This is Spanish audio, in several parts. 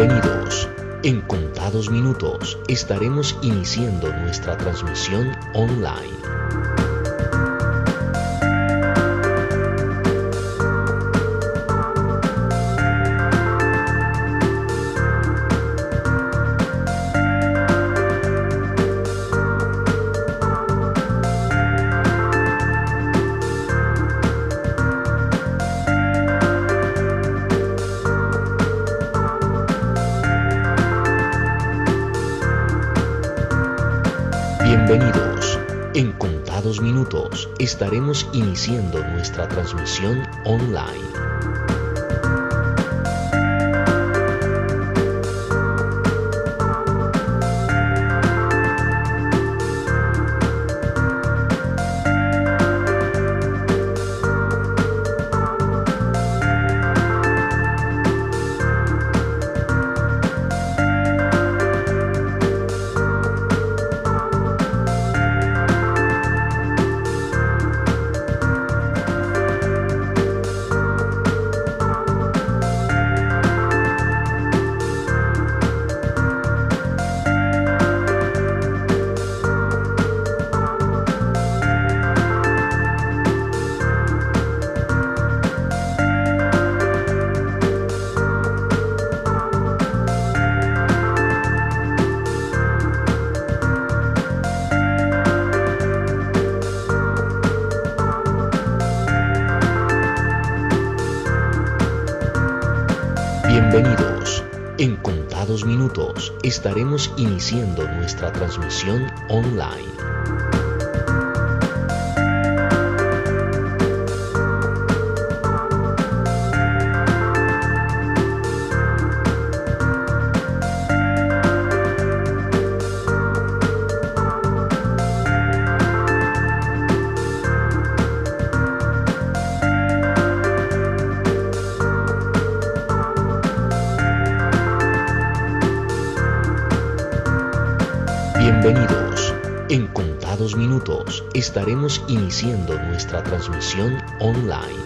Bienvenidos. En contados minutos estaremos iniciando nuestra transmisión online. Bienvenidos. En contados minutos estaremos iniciando nuestra transmisión online. Bienvenidos. En contados minutos estaremos iniciando nuestra transmisión online. Bienvenidos. En contados minutos estaremos iniciando nuestra transmisión online.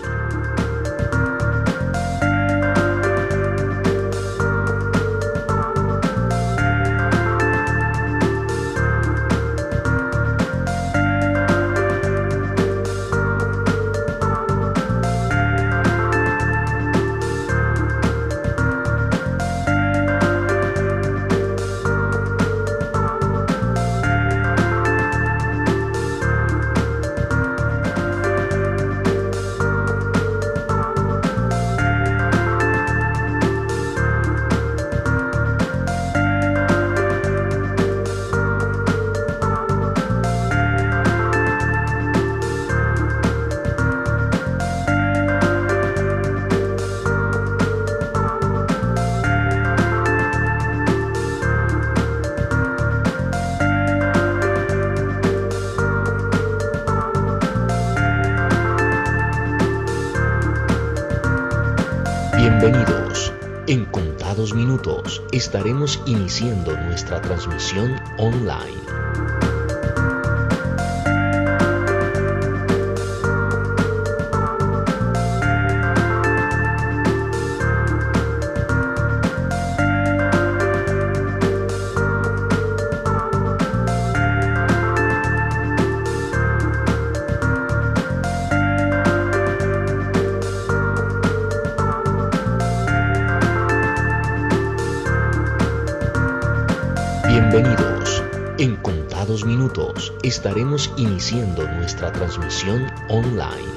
Bienvenidos. En contados minutos estaremos iniciando nuestra transmisión online. Bienvenidos. En contados minutos estaremos iniciando nuestra transmisión online.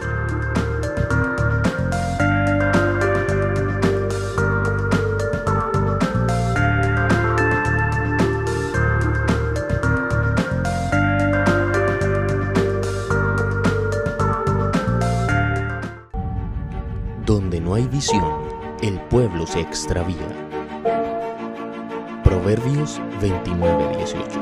Donde no hay visión, el pueblo se extravía. Proverbios 29:18.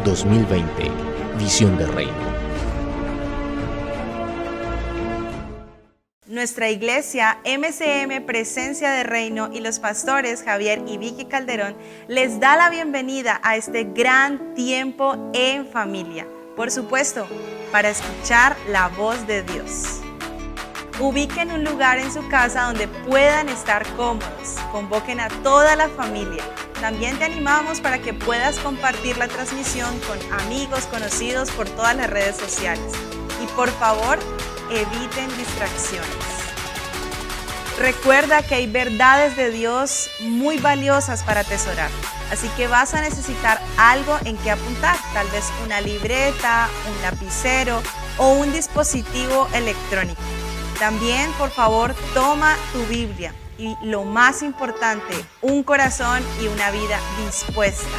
...2020... Visión de Reino. Nuestra iglesia MCM Presencia de Reino y los pastores Javier y Vicky Calderón les da la bienvenida a este gran tiempo en familia. Por supuesto, para escuchar la voz de Dios. Ubiquen un lugar en su casa donde puedan estar cómodos. Convoquen a toda la familia. También te animamos para que puedas compartir la transmisión con amigos, conocidos por todas las redes sociales. Y por favor, eviten distracciones. Recuerda que hay verdades de Dios muy valiosas para atesorar. Así que vas a necesitar algo en que apuntar. Tal vez una libreta, un lapicero o un dispositivo electrónico. También, por favor, toma tu Biblia y lo más importante, un corazón y una vida dispuesta.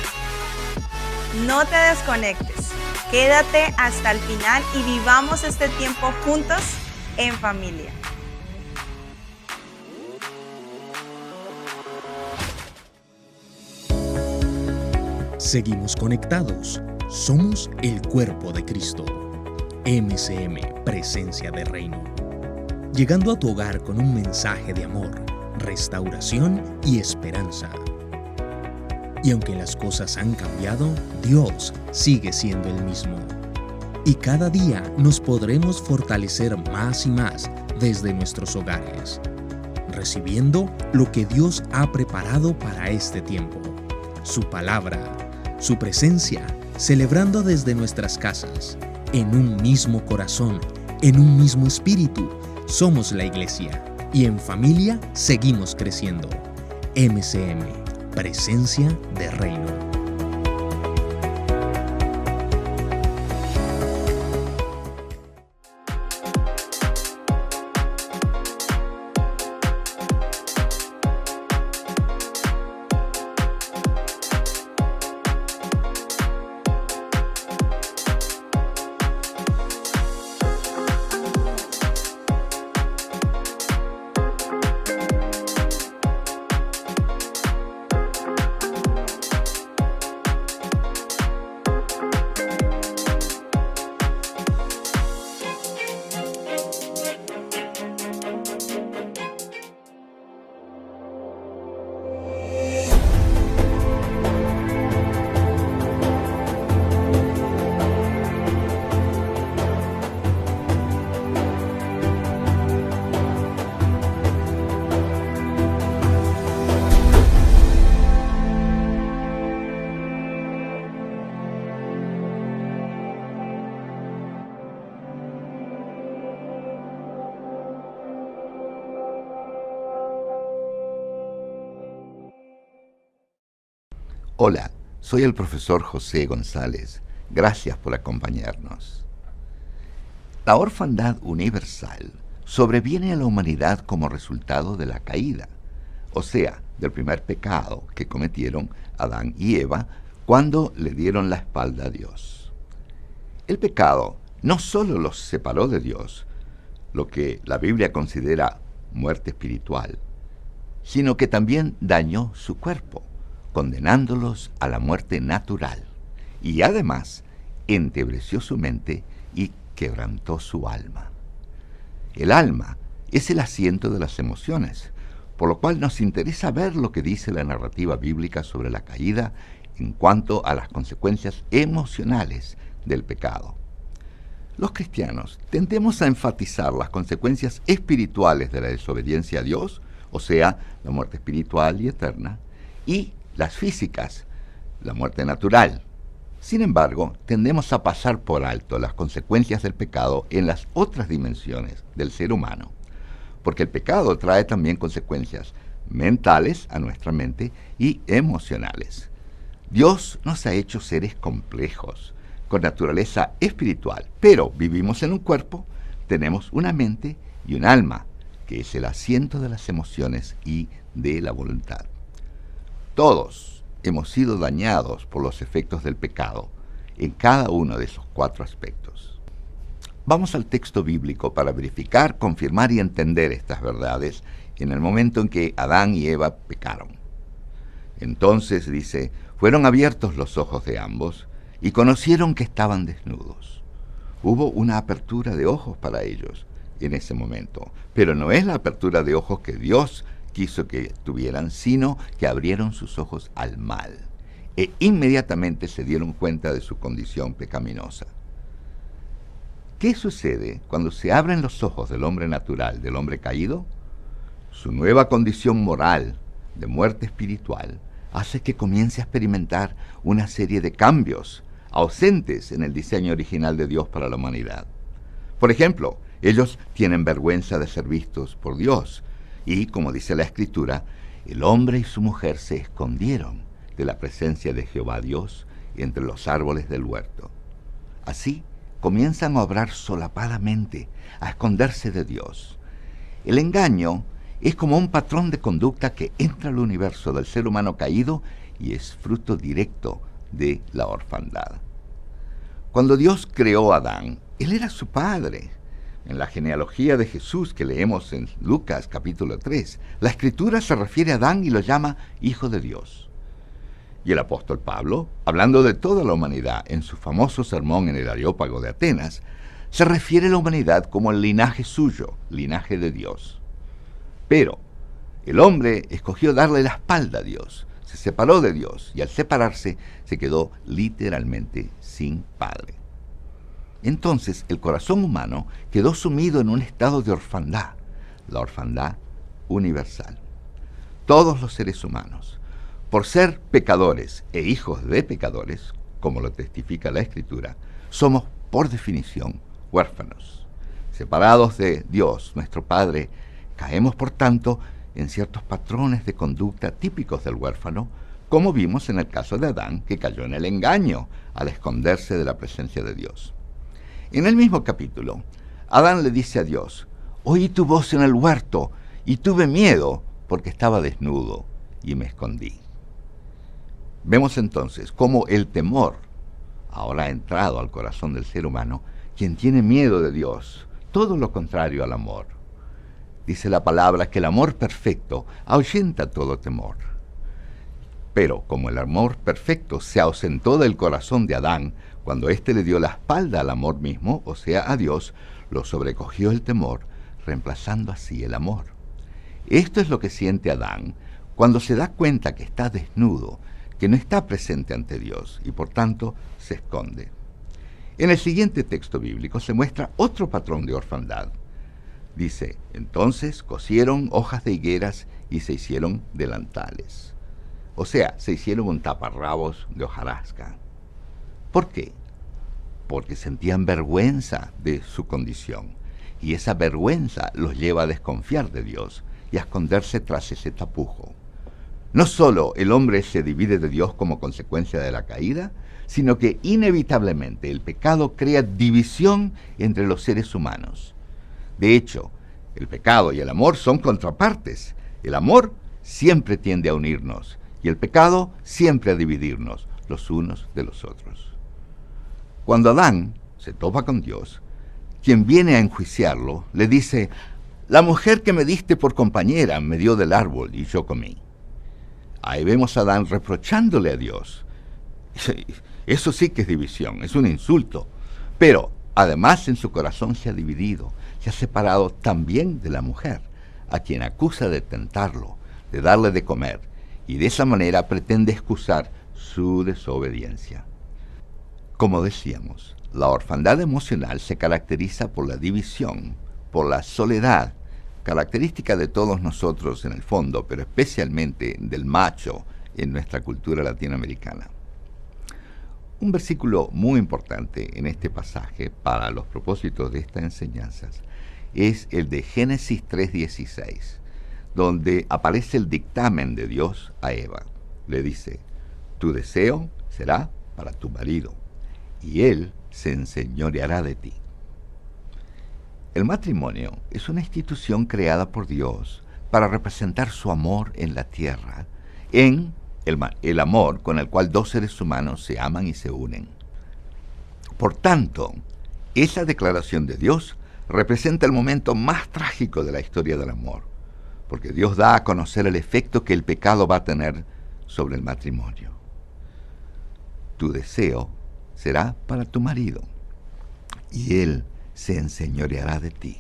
No te desconectes, quédate hasta el final y vivamos este tiempo juntos en familia. Seguimos conectados. Somos el cuerpo de Cristo. MCM, Presencia de Reino. Llegando a tu hogar con un mensaje de amor, restauración y esperanza. Y aunque las cosas han cambiado, Dios sigue siendo el mismo. Y cada día nos podremos fortalecer más y más desde nuestros hogares, recibiendo lo que Dios ha preparado para este tiempo, su palabra, su presencia, celebrando desde nuestras casas, en un mismo corazón, en un mismo espíritu. Somos la iglesia y en familia seguimos creciendo. MCM, Presencia de Reino. Hola, soy el profesor José González. Gracias por acompañarnos. La orfandad universal sobreviene a la humanidad como resultado de la caída, o sea, del primer pecado que cometieron Adán y Eva cuando le dieron la espalda a Dios. El pecado no solo los separó de Dios, lo que la Biblia considera muerte espiritual, sino que también dañó su cuerpo, condenándolos a la muerte natural, y además entebreció su mente y quebrantó su alma. El alma es el asiento de las emociones, por lo cual nos interesa ver lo que dice la narrativa bíblica sobre la caída en cuanto a las consecuencias emocionales del pecado. Los cristianos tendemos a enfatizar las consecuencias espirituales de la desobediencia a Dios, o sea, la muerte espiritual y eterna, y las físicas, la muerte natural. Sin embargo, tendemos a pasar por alto las consecuencias del pecado en las otras dimensiones del ser humano, porque el pecado trae también consecuencias mentales a nuestra mente y emocionales. Dios nos ha hecho seres complejos, con naturaleza espiritual, pero vivimos en un cuerpo, tenemos una mente y un alma, que es el asiento de las emociones y de la voluntad. Todos hemos sido dañados por los efectos del pecado en cada uno de esos 4 aspectos. Vamos al texto bíblico para verificar, confirmar y entender estas verdades en el momento en que Adán y Eva pecaron. Entonces, dice, fueron abiertos los ojos de ambos y conocieron que estaban desnudos. Hubo una apertura de ojos para ellos, en ese momento, pero no es la apertura de ojos que Dios quiso que tuvieran, sino que abrieron sus ojos al mal e inmediatamente se dieron cuenta de su condición pecaminosa. ¿Qué sucede cuando se abren los ojos del hombre natural, del hombre caído? Su nueva condición moral de muerte espiritual hace que comience a experimentar una serie de cambios ausentes en el diseño original de Dios para la humanidad. Por ejemplo, ellos tienen vergüenza de ser vistos por Dios y, como dice la Escritura, el hombre y su mujer se escondieron de la presencia de Jehová Dios entre los árboles del huerto. Así, comienzan a obrar solapadamente, a esconderse de Dios. El engaño es como un patrón de conducta que entra al universo del ser humano caído y es fruto directo de la orfandad. Cuando Dios creó a Adán, él era su padre. En la genealogía de Jesús que leemos en Lucas capítulo 3, la Escritura se refiere a Adán y lo llama Hijo de Dios. Y el apóstol Pablo, hablando de toda la humanidad en su famoso sermón en el Areópago de Atenas, se refiere a la humanidad como el linaje suyo, linaje de Dios. Pero el hombre escogió darle la espalda a Dios, se separó de Dios y al separarse se quedó literalmente sin padre. Entonces el corazón humano quedó sumido en un estado de orfandad, la orfandad universal. Todos los seres humanos, por ser pecadores e hijos de pecadores, como lo testifica la Escritura, somos por definición huérfanos. Separados de Dios, nuestro Padre, caemos por tanto en ciertos patrones de conducta típicos del huérfano, como vimos en el caso de Adán, que cayó en el engaño al esconderse de la presencia de Dios. En el mismo capítulo, Adán le dice a Dios: oí tu voz en el huerto y tuve miedo porque estaba desnudo y me escondí. Vemos entonces cómo el temor ahora ha entrado al corazón del ser humano, quien tiene miedo de Dios, todo lo contrario al amor. Dice la palabra que el amor perfecto ahuyenta todo temor. Pero como el amor perfecto se ausentó del corazón de Adán, cuando éste le dio la espalda al amor mismo, o sea, a Dios, lo sobrecogió el temor, reemplazando así el amor. Esto es lo que siente Adán cuando se da cuenta que está desnudo, que no está presente ante Dios y por tanto se esconde. En el siguiente texto bíblico se muestra otro patrón de orfandad. Dice: entonces cosieron hojas de higueras y se hicieron delantales. O sea, se hicieron un taparrabos de hojarasca. ¿Por qué? Porque sentían vergüenza de su condición, y esa vergüenza los lleva a desconfiar de Dios y a esconderse tras ese tapujo. No solo el hombre se divide de Dios como consecuencia de la caída, sino que inevitablemente el pecado crea división entre los seres humanos. De hecho, el pecado y el amor son contrapartes. El amor siempre tiende a unirnos y el pecado siempre a dividirnos los unos de los otros. Cuando Adán se topa con Dios, quien viene a enjuiciarlo le dice: la mujer que me diste por compañera me dio del árbol y yo comí. Ahí vemos a Adán reprochándole a Dios. Eso sí que es división, es un insulto. Pero además en su corazón se ha dividido, se ha separado también de la mujer, a quien acusa de tentarlo, de darle de comer, y de esa manera pretende excusar su desobediencia. Como decíamos, la orfandad emocional se caracteriza por la división, por la soledad, característica de todos nosotros en el fondo, pero especialmente del macho en nuestra cultura latinoamericana. Un versículo muy importante en este pasaje para los propósitos de estas enseñanzas es el de Génesis 3:16, donde aparece el dictamen de Dios a Eva. Le dice: tu deseo será para tu marido, y él se enseñoreará de ti. El matrimonio es una institución creada por Dios para representar su amor en la tierra, en el amor con el cual dos seres humanos se aman y se unen. Por tanto, esa declaración de Dios representa el momento más trágico de la historia del amor, porque Dios da a conocer el efecto que el pecado va a tener sobre el matrimonio. Tu deseo será para tu marido, y él se enseñoreará de ti.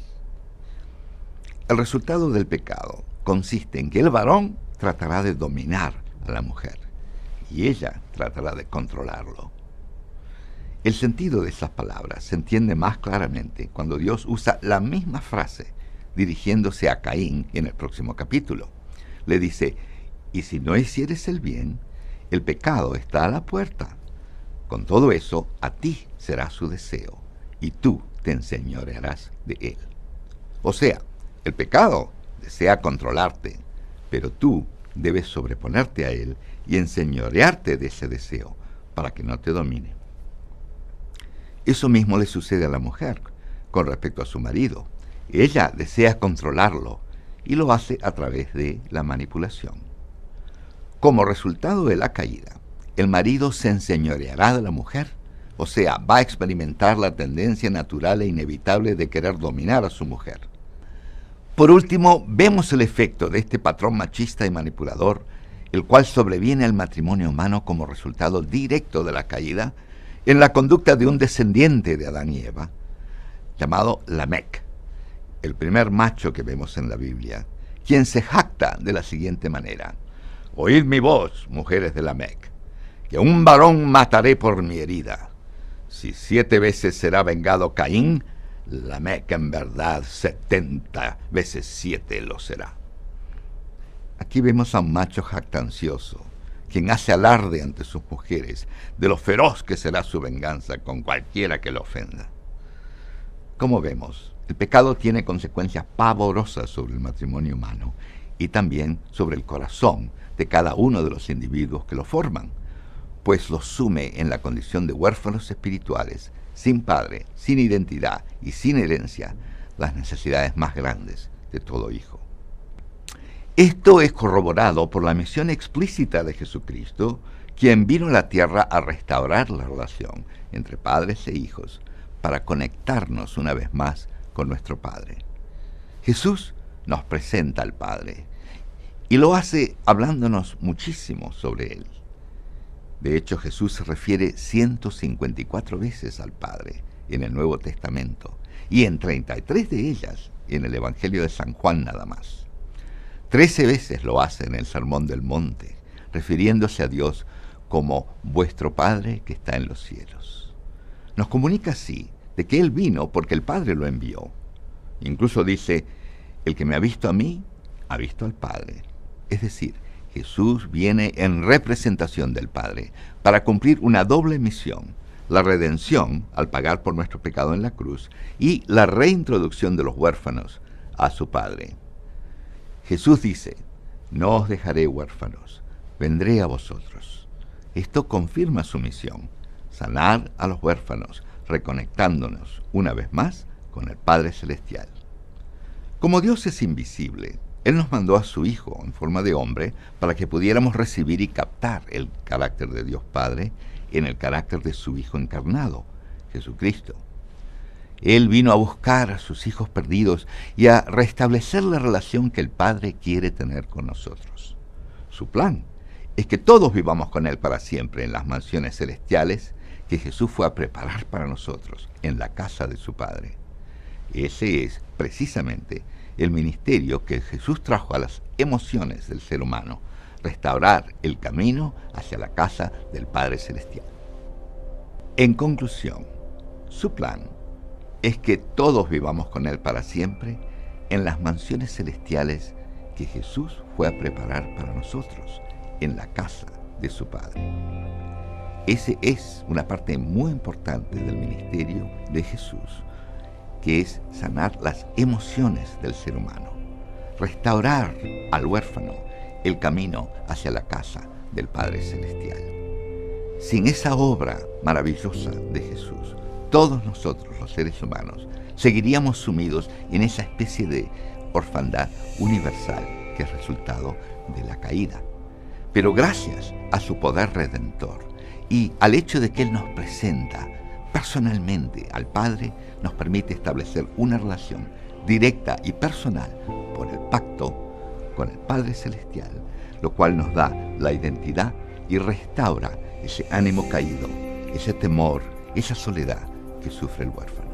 El resultado del pecado consiste en que el varón tratará de dominar a la mujer y ella tratará de controlarlo. El sentido de esas palabras se entiende más claramente cuando Dios usa la misma frase dirigiéndose a Caín en el próximo capítulo. Le dice: y si no hicieres el bien, el pecado está a la puerta. Con todo eso, a ti será su deseo, y tú te enseñorearás de él. O sea, el pecado desea controlarte, pero tú debes sobreponerte a él y enseñorearte de ese deseo para que no te domine. Eso mismo le sucede a la mujer con respecto a su marido. Ella desea controlarlo y lo hace a través de la manipulación. Como resultado de la caída, el marido se enseñoreará de la mujer, o sea, va a experimentar la tendencia natural e inevitable de querer dominar a su mujer. Por último, vemos el efecto de este patrón machista y manipulador, el cual sobreviene al matrimonio humano como resultado directo de la caída, en la conducta de un descendiente de Adán y Eva, llamado Lamec, el primer macho que vemos en la Biblia, quien se jacta de la siguiente manera: oíd mi voz, mujeres de Lamec, que un varón mataré por mi herida. Si 7 veces será vengado Caín, Lamec en verdad 70 veces 7 lo será. Aquí vemos a un macho jactancioso, quien hace alarde ante sus mujeres de lo feroz que será su venganza con cualquiera que lo ofenda. Como vemos, el pecado tiene consecuencias pavorosas sobre el matrimonio humano y también sobre el corazón de cada uno de los individuos que lo forman, pues los sume en la condición de huérfanos espirituales, sin padre, sin identidad y sin herencia, las necesidades más grandes de todo hijo. Esto es corroborado por la misión explícita de Jesucristo, quien vino a la tierra a restaurar la relación entre padres e hijos para conectarnos una vez más con nuestro Padre. Jesús nos presenta al Padre y lo hace hablándonos muchísimo sobre Él. De hecho, Jesús se refiere 154 veces al Padre en el Nuevo Testamento y en 33 de ellas en el Evangelio de San Juan nada más. 13 veces lo hace en el Sermón del Monte, refiriéndose a Dios como vuestro Padre que está en los cielos. Nos comunica así de que Él vino porque el Padre lo envió. Incluso dice: el que me ha visto a mí, ha visto al Padre. Es decir, Jesús viene en representación del Padre para cumplir una doble misión: la redención al pagar por nuestro pecado en la cruz y la reintroducción de los huérfanos a su Padre. Jesús dice: no os dejaré huérfanos, vendré a vosotros. Esto confirma su misión: sanar a los huérfanos, reconectándonos una vez más con el Padre Celestial. Como Dios es invisible, Él nos mandó a su Hijo en forma de hombre para que pudiéramos recibir y captar el carácter de Dios Padre en el carácter de su Hijo encarnado, Jesucristo. Él vino a buscar a sus hijos perdidos y a restablecer la relación que el Padre quiere tener con nosotros. Su plan es que todos vivamos con Él para siempre en las mansiones celestiales que Jesús fue a preparar para nosotros en la casa de su Padre. Ese es precisamente el ministerio que Jesús trajo a las emociones del ser humano: restaurar el camino hacia la casa del Padre Celestial. En conclusión, su plan es que todos vivamos con Él para siempre en las mansiones celestiales que Jesús fue a preparar para nosotros en la casa de su Padre. Esa es una parte muy importante del ministerio de Jesús, que es sanar las emociones del ser humano, restaurar al huérfano el camino hacia la casa del Padre Celestial. Sin esa obra maravillosa de Jesús, todos nosotros, los seres humanos, seguiríamos sumidos en esa especie de orfandad universal que es resultado de la caída. Pero gracias a su poder redentor y al hecho de que Él nos presenta personalmente al Padre, nos permite establecer una relación directa y personal por el pacto con el Padre Celestial, lo cual nos da la identidad y restaura ese ánimo caído, ese temor, esa soledad que sufre el huérfano.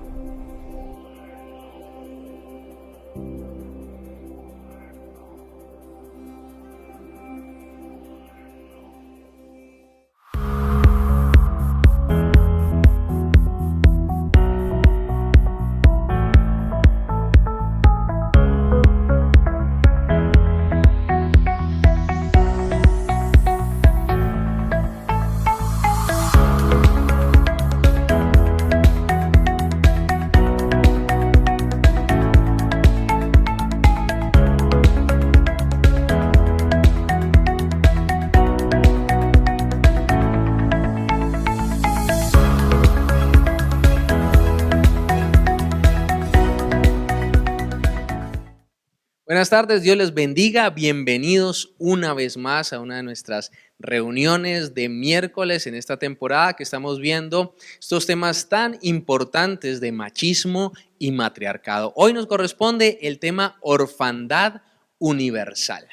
Buenas tardes, Dios les bendiga. Bienvenidos una vez más a una de nuestras reuniones de miércoles en esta temporada que estamos viendo estos temas tan importantes de machismo y matriarcado. Hoy nos corresponde el tema orfandad universal.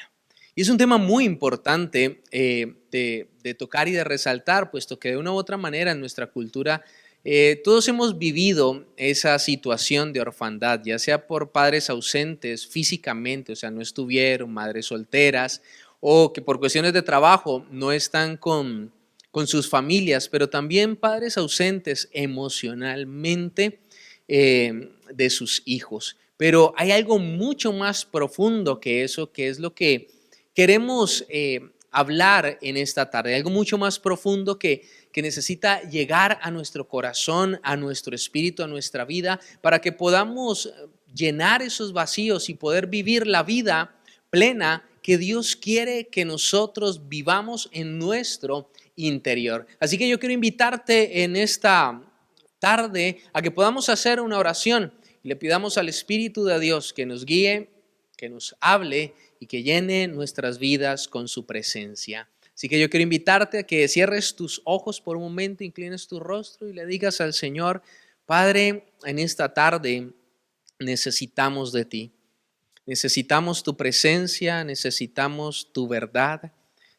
Y es un tema muy importante de tocar y de resaltar, puesto que de una u otra manera en nuestra cultura todos hemos vivido esa situación de orfandad, ya sea por padres ausentes físicamente, o sea, no estuvieron, madres solteras, o que por cuestiones de trabajo no están con sus familias, pero también padres ausentes emocionalmente de sus hijos. Pero hay algo mucho más profundo que eso, que es lo que queremos hablar en esta tarde, algo mucho más profundo que necesita llegar a nuestro corazón, a nuestro espíritu, a nuestra vida, para que podamos llenar esos vacíos y poder vivir la vida plena que Dios quiere que nosotros vivamos en nuestro interior. Así que yo quiero invitarte en esta tarde a que podamos hacer una oración y le pidamos al Espíritu de Dios que nos guíe, que nos hable y que llene nuestras vidas con su presencia. Así que yo quiero invitarte a que cierres tus ojos por un momento, inclines tu rostro y le digas al Señor: Padre, en esta tarde necesitamos de ti. Necesitamos tu presencia, necesitamos tu verdad,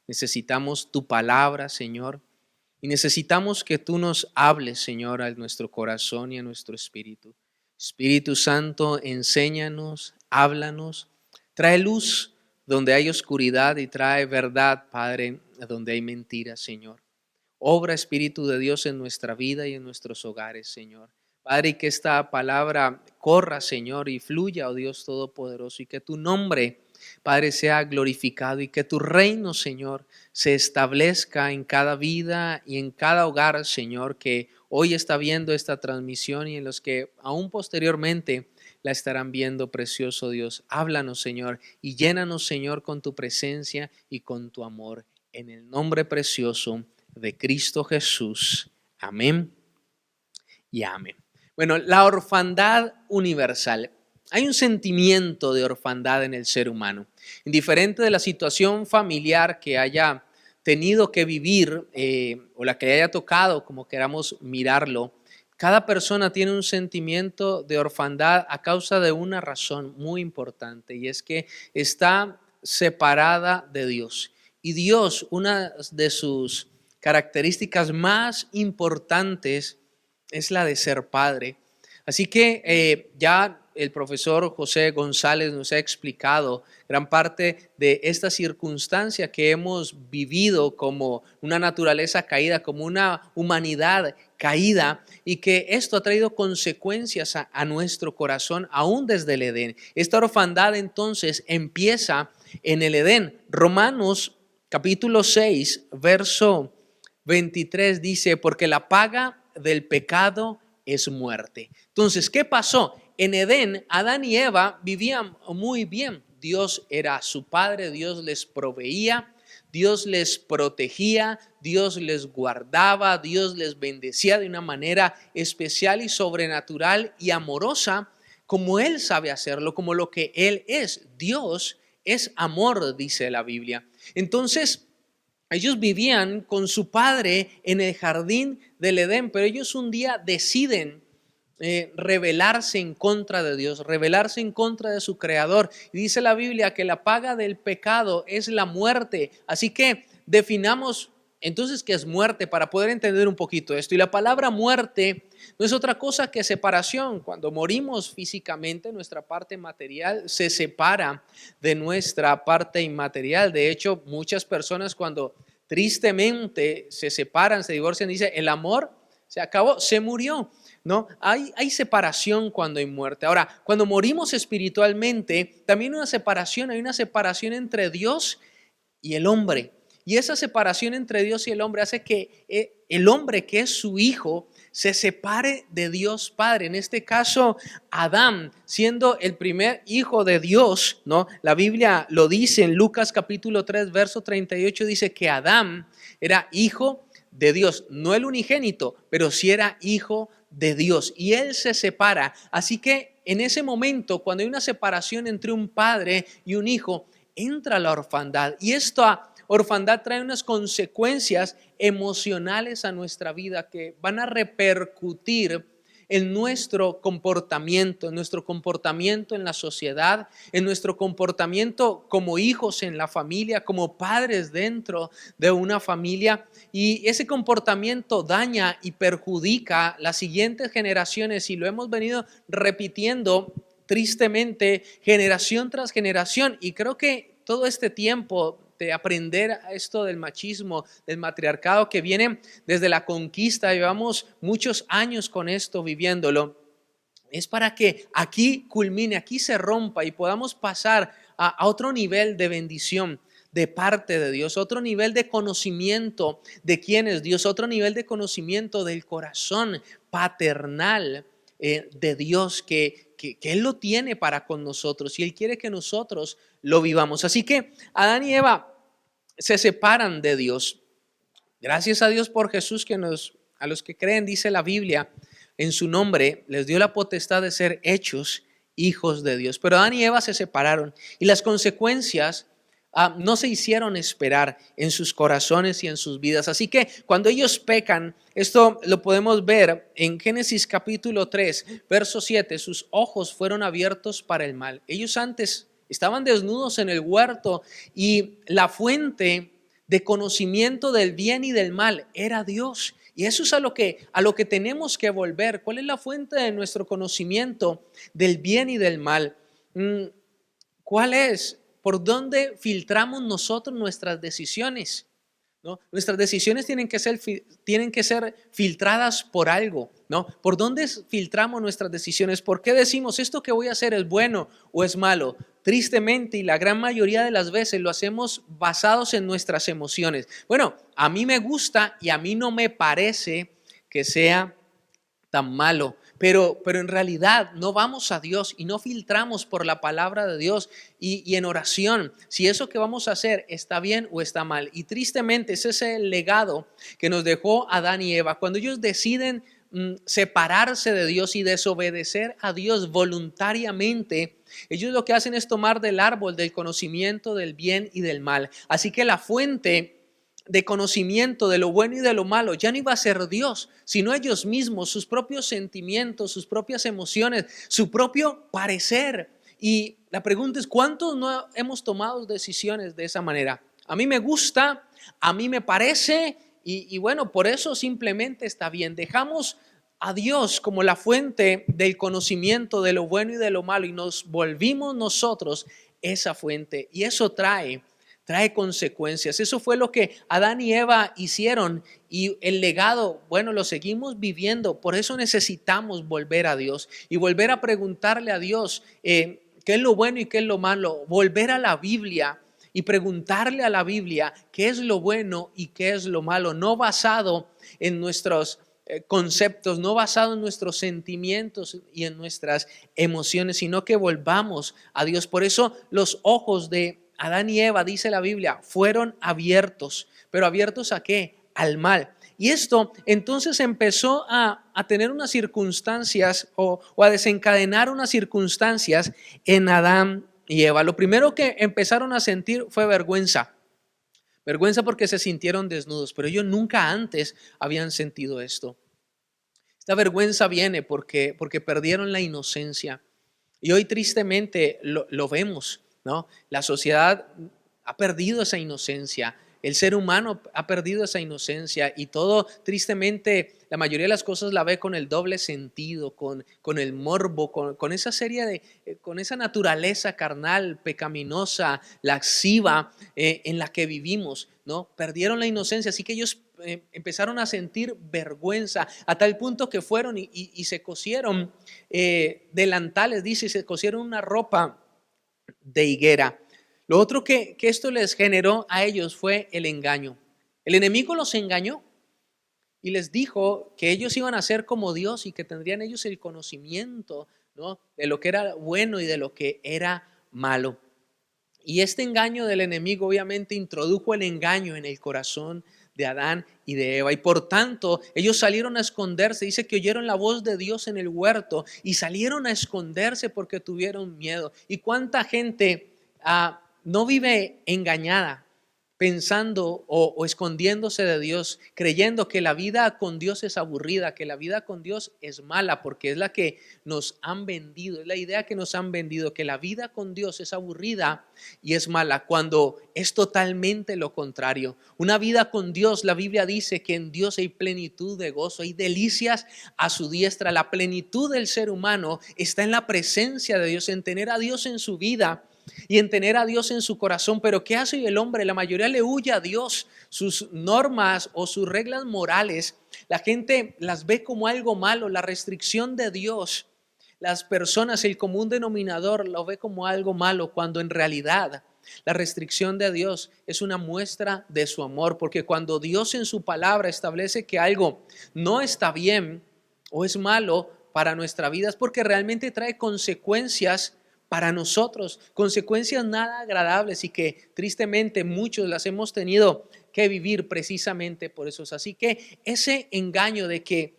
necesitamos tu palabra, Señor. Y necesitamos que tú nos hables, Señor, a nuestro corazón y a nuestro espíritu. Espíritu Santo, enséñanos, háblanos, trae luz donde hay oscuridad y trae verdad, Padre, donde hay mentiras, Señor. Obra, Espíritu de Dios, en nuestra vida y en nuestros hogares, Señor. Padre, y que esta palabra corra, Señor, y fluya, oh Dios Todopoderoso, y que tu nombre, Padre, sea glorificado y que tu reino, Señor, se establezca en cada vida y en cada hogar, Señor, que hoy está viendo esta transmisión y en los que aún posteriormente la estarán viendo, precioso Dios. Háblanos, Señor, y llénanos, Señor, con tu presencia y con tu amor. En el nombre precioso de Cristo Jesús. Amén y amén. Bueno, la orfandad universal. Hay un sentimiento de orfandad en el ser humano. Indiferente de la situación familiar que haya tenido que vivir o la que le haya tocado, como queramos mirarlo, cada persona tiene un sentimiento de orfandad a causa de una razón muy importante, y es que está separada de Dios. Y Dios, una de sus características más importantes es la de ser padre. Así que ya el profesor José González nos ha explicado gran parte de esta circunstancia que hemos vivido como una naturaleza caída, como una humanidad caída, y que esto ha traído consecuencias a nuestro corazón aún desde el Edén. Esta orfandad entonces empieza en el Edén. Romanos capítulo 6, verso 23 dice: porque la paga del pecado es muerte. Entonces, ¿qué pasó? En Edén, Adán y Eva vivían muy bien. Dios era su padre, Dios les proveía, Dios les protegía, Dios les guardaba, Dios les bendecía de una manera especial y sobrenatural y amorosa, como Él sabe hacerlo, como lo que Él es. Dios es amor, dice la Biblia. Entonces, ellos vivían con su padre en el jardín del Edén, pero ellos un día deciden rebelarse en contra de Dios, rebelarse en contra de su creador. Y dice la Biblia que la paga del pecado es la muerte. Así que definamos entonces qué es muerte para poder entender un poquito esto. Y la palabra muerte no es otra cosa que separación. Cuando morimos físicamente, nuestra parte material se separa de nuestra parte inmaterial. De hecho, muchas personas cuando tristemente se separan, se divorcian, dicen: el amor se acabó, se murió. ¿No? Hay separación cuando hay muerte. Ahora, cuando morimos espiritualmente, también hay una separación entre Dios y el hombre. Y esa separación entre Dios y el hombre hace que el hombre, que es su hijo, se separe de Dios Padre. En este caso, Adán, siendo el primer hijo de Dios, ¿no? La Biblia lo dice en Lucas capítulo 3, verso 38, dice que Adán era hijo de Dios, no el unigénito, pero sí era hijo de Dios, y él se separa. Así que en ese momento, cuando hay una separación entre un padre y un hijo, entra la orfandad. Y esta orfandad trae unas consecuencias emocionales a nuestra vida que van a repercutir en nuestro comportamiento, en la sociedad, en nuestro comportamiento como hijos en la familia, como padres dentro de una familia. Y ese comportamiento daña y perjudica las siguientes generaciones, y lo hemos venido repitiendo tristemente generación tras generación. Y creo que todo este tiempo de aprender esto del machismo, del matriarcado que viene desde la conquista, llevamos muchos años con esto viviéndolo, es para que aquí culmine, aquí se rompa y podamos pasar a otro nivel de bendición de parte de Dios, otro nivel de conocimiento de quién es Dios, otro nivel de conocimiento del corazón paternal de Dios que Él lo tiene para con nosotros y Él quiere que nosotros lo vivamos. Así que Adán y Eva se separan de Dios. Gracias a Dios por Jesús, que a los que creen, dice la Biblia, en su nombre les dio la potestad de ser hechos hijos de Dios. Pero Adán y Eva se separaron y las consecuencias no se hicieron esperar en sus corazones y en sus vidas. Así que cuando ellos pecan, esto lo podemos ver en Génesis capítulo 3, verso 7, sus ojos fueron abiertos para el mal. Ellos antes estaban desnudos en el huerto y la fuente de conocimiento del bien y del mal era Dios. Y eso es a lo que tenemos que volver. ¿Cuál es la fuente de nuestro conocimiento del bien y del mal? ¿Cuál es? ¿Por dónde filtramos nosotros nuestras decisiones? ¿No? Nuestras decisiones tienen que ser filtradas por algo, ¿no? ¿Por dónde filtramos nuestras decisiones? ¿Por qué decimos esto que voy a hacer es bueno o es malo? Tristemente, y la gran mayoría de las veces lo hacemos basados en nuestras emociones. Bueno, a mí me gusta y a mí no me parece que sea tan malo. Pero en realidad no vamos a Dios y no filtramos por la palabra de Dios y en oración si eso que vamos a hacer está bien o está mal. Y tristemente ese es el legado que nos dejó Adán y Eva. Cuando ellos deciden separarse de Dios y desobedecer a Dios voluntariamente, ellos lo que hacen es tomar del árbol del conocimiento del bien y del mal. Así que la fuente de conocimiento de lo bueno y de lo malo ya no iba a ser Dios, sino ellos mismos, sus propios sentimientos, sus propias emociones, su propio parecer. Y la pregunta es, ¿cuántos no hemos tomado decisiones de esa manera? A mí me gusta, a mí me parece y bueno, por eso simplemente está bien. Dejamos a Dios como la fuente del conocimiento de lo bueno y de lo malo y nos volvimos nosotros esa fuente, y eso trae consecuencias. Eso fue lo que Adán y Eva hicieron y el legado, bueno, lo seguimos viviendo. Por eso necesitamos volver a Dios y volver a preguntarle a Dios qué es lo bueno y qué es lo malo. Volver a la Biblia y preguntarle a la Biblia qué es lo bueno y qué es lo malo, no basado en nuestros conceptos, no basado en nuestros sentimientos y en nuestras emociones, sino que volvamos a Dios. Por eso los ojos de Adán y Eva, dice la Biblia, fueron abiertos. ¿Pero abiertos a qué? Al mal. Y esto entonces empezó a tener unas circunstancias o a desencadenar unas circunstancias en Adán y Eva. Lo primero que empezaron a sentir fue vergüenza. Vergüenza porque se sintieron desnudos, pero ellos nunca antes habían sentido esto. Esta vergüenza viene porque perdieron la inocencia. Y hoy tristemente lo vemos, ¿no? La sociedad ha perdido esa inocencia, el ser humano ha perdido esa inocencia y todo, tristemente, la mayoría de las cosas la ve con el doble sentido, con el morbo, con esa serie con esa naturaleza carnal, pecaminosa, lasciva en la que vivimos, ¿no? Perdieron la inocencia, así que ellos empezaron a sentir vergüenza a tal punto que fueron y se cosieron delantales, dice, se cosieron una ropa de higuera. Lo otro que esto les generó a ellos fue el engaño. El enemigo los engañó y les dijo que ellos iban a ser como Dios y que tendrían ellos el conocimiento, ¿no?, de lo que era bueno y de lo que era malo. Y este engaño del enemigo obviamente introdujo el engaño en el corazón de Adán y de Eva. Y por tanto, ellos salieron a esconderse. Dice que oyeron la voz de Dios en el huerto y salieron a esconderse porque tuvieron miedo. ¿Y cuánta gente no vive engañada, pensando o escondiéndose de Dios, creyendo que la vida con Dios es aburrida, que la vida con Dios es mala, porque es la que nos han vendido, es la idea que nos han vendido, que la vida con Dios es aburrida y es mala, cuando es totalmente lo contrario. Una vida con Dios, la Biblia dice que en Dios hay plenitud de gozo, hay delicias a su diestra. La plenitud del ser humano está en la presencia de Dios, en tener a Dios en su vida y en tener a Dios en su corazón. Pero ¿qué hace el hombre? La mayoría le huye a Dios. Sus normas o sus reglas morales, la gente las ve como algo malo. La restricción de Dios, las personas, el común denominador lo ve como algo malo, cuando en realidad la restricción de Dios es una muestra de su amor. Porque cuando Dios en su palabra establece que algo no está bien o es malo para nuestra vida, es porque realmente trae consecuencias para nosotros, consecuencias nada agradables, y que tristemente muchos las hemos tenido que vivir precisamente por eso. Así que ese engaño de que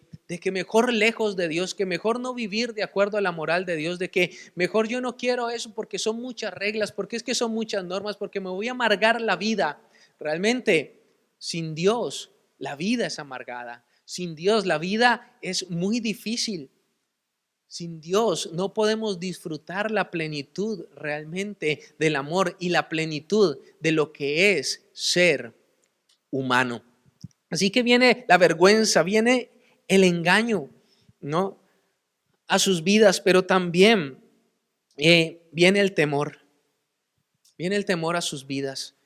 mejor lejos de Dios, que mejor no vivir de acuerdo a la moral de Dios, de que mejor yo no quiero eso porque son muchas reglas, porque es que son muchas normas, porque me voy a amargar la vida. Realmente, sin Dios, la vida es amargada. Sin Dios, la vida es muy difícil. Sin Dios no podemos disfrutar la plenitud realmente del amor y la plenitud de lo que es ser humano. Así que viene la vergüenza, viene el engaño, ¿no?, a sus vidas, pero también viene el temor. Viene el temor a sus vidas.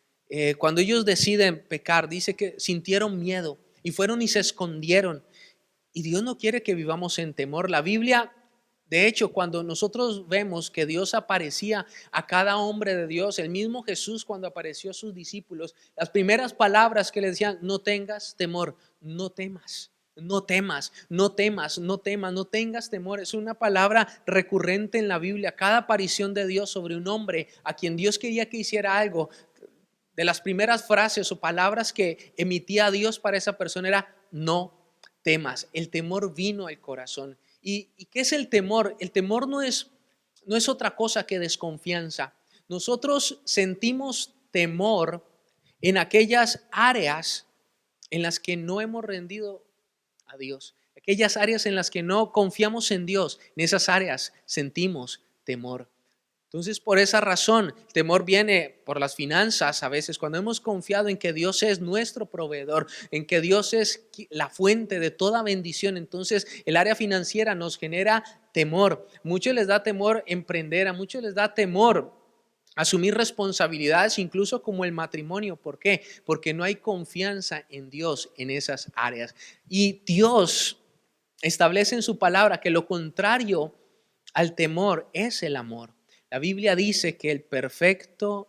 Cuando ellos deciden pecar, dice que sintieron miedo y fueron y se escondieron. Y Dios no quiere que vivamos en temor. La Biblia, de hecho, cuando nosotros vemos que Dios aparecía a cada hombre de Dios, el mismo Jesús cuando apareció a sus discípulos, las primeras palabras que le decían: no tengas temor, no temas. No temas, no temas, no temas, no tengas temor. Es una palabra recurrente en la Biblia. Cada aparición de Dios sobre un hombre a quien Dios quería que hiciera algo, de las primeras frases o palabras que emitía Dios para esa persona era: no temas. El temor vino al corazón. ¿Y qué es el temor? El temor no es otra cosa que desconfianza. Nosotros sentimos temor en aquellas áreas en las que no hemos rendido a Dios, aquellas áreas en las que no confiamos en Dios. En esas áreas sentimos temor. Entonces, por esa razón, el temor viene por las finanzas. A veces, cuando hemos confiado en que Dios es nuestro proveedor, en que Dios es la fuente de toda bendición, entonces el área financiera nos genera temor. A muchos les da temor emprender, a muchos les da temor asumir responsabilidades, incluso como el matrimonio. ¿Por qué? Porque no hay confianza en Dios en esas áreas. Y Dios establece en su palabra que lo contrario al temor es el amor. La Biblia dice que el perfecto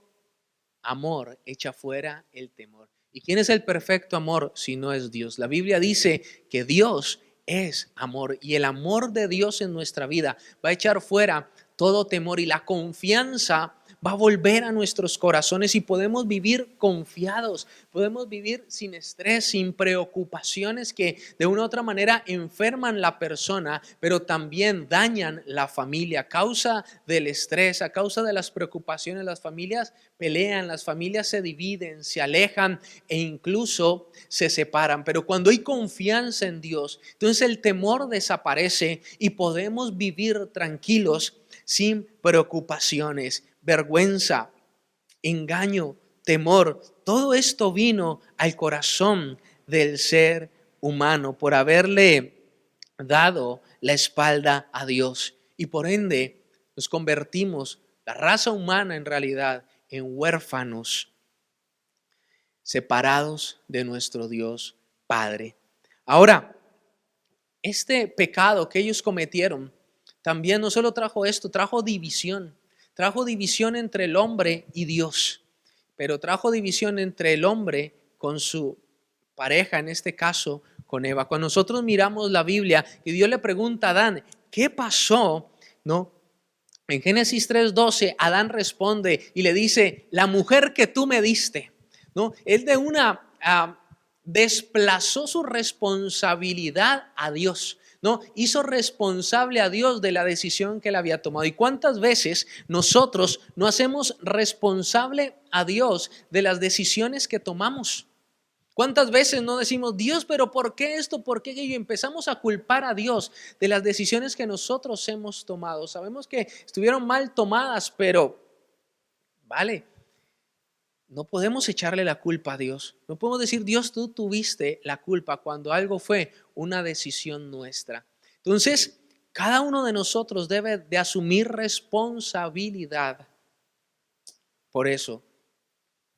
amor echa fuera el temor. ¿Y quién es el perfecto amor si no es Dios? La Biblia dice que Dios es amor, y el amor de Dios en nuestra vida va a echar fuera todo temor, y la confianza va a volver a nuestros corazones y podemos vivir confiados, podemos vivir sin estrés, sin preocupaciones que de una u otra manera enferman la persona, pero también dañan la familia. A causa del estrés, a causa de las preocupaciones, las familias pelean, las familias se dividen, se alejan e incluso se separan. Pero cuando hay confianza en Dios, entonces el temor desaparece y podemos vivir tranquilos sin preocupaciones. Vergüenza, engaño, temor, todo esto vino al corazón del ser humano por haberle dado la espalda a Dios, y por ende nos convertimos, la raza humana en realidad, en huérfanos, separados de nuestro Dios Padre. Ahora, este pecado que ellos cometieron también no solo trajo esto, trajo división entre el hombre y Dios, pero trajo división entre el hombre con su pareja, en este caso con Eva. Cuando nosotros miramos la Biblia y Dios le pregunta a Adán, ¿qué pasó? ¿No? En Génesis 3:12, Adán responde y le dice: la mujer que tú me diste, ¿no? Él de desplazó su responsabilidad a Dios, ¿no? Hizo responsable a Dios de la decisión que él había tomado. ¿Y cuántas veces nosotros no hacemos responsable a Dios de las decisiones que tomamos? ¿Cuántas veces no decimos, Dios, pero ¿por qué esto? ¿Por qué aquello? Y empezamos a culpar a Dios de las decisiones que nosotros hemos tomado. Sabemos que estuvieron mal tomadas, pero vale, no podemos echarle la culpa a Dios. No podemos decir, Dios, tú tuviste la culpa cuando algo fue una decisión nuestra. Entonces, cada uno de nosotros debe de asumir responsabilidad por eso.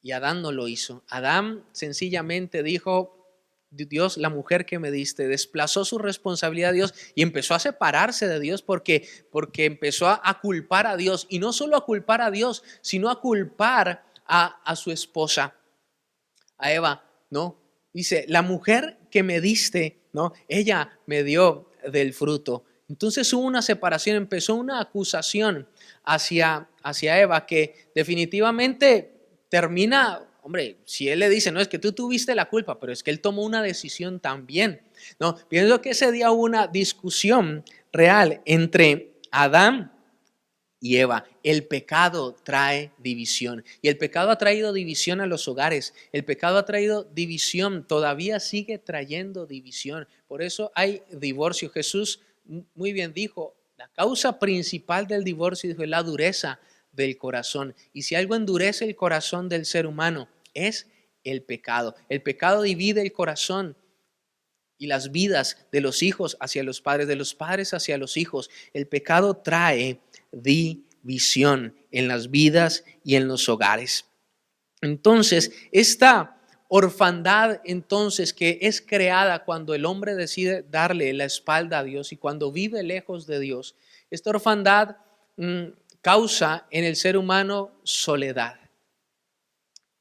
Y Adán no lo hizo. Adán sencillamente dijo, Dios, la mujer que me diste, desplazó su responsabilidad a Dios y empezó a separarse de Dios porque empezó a culpar a Dios. Y no solo a culpar a Dios, sino a culpar a su esposa, a Eva, ¿no? Dice, la mujer que me diste, ¿no? Ella me dio del fruto. Entonces hubo una separación, empezó una acusación hacia Eva que definitivamente termina, hombre, si él le dice, no, es que tú tuviste la culpa, pero es que él tomó una decisión también, ¿no? Pienso que ese día hubo una discusión real entre Adán y Eva. El pecado trae división y el pecado ha traído división a los hogares. El pecado ha traído división, todavía sigue trayendo división. Por eso hay divorcio. Jesús muy bien dijo, la causa principal del divorcio es la dureza del corazón. Y si algo endurece el corazón del ser humano es el pecado. El pecado divide el corazón y las vidas de los hijos hacia los padres, de los padres hacia los hijos. El pecado trae división en las vidas y en los hogares. Entonces, esta orfandad entonces que es creada cuando el hombre decide darle la espalda a Dios y cuando vive lejos de Dios, esta orfandad causa en el ser humano soledad.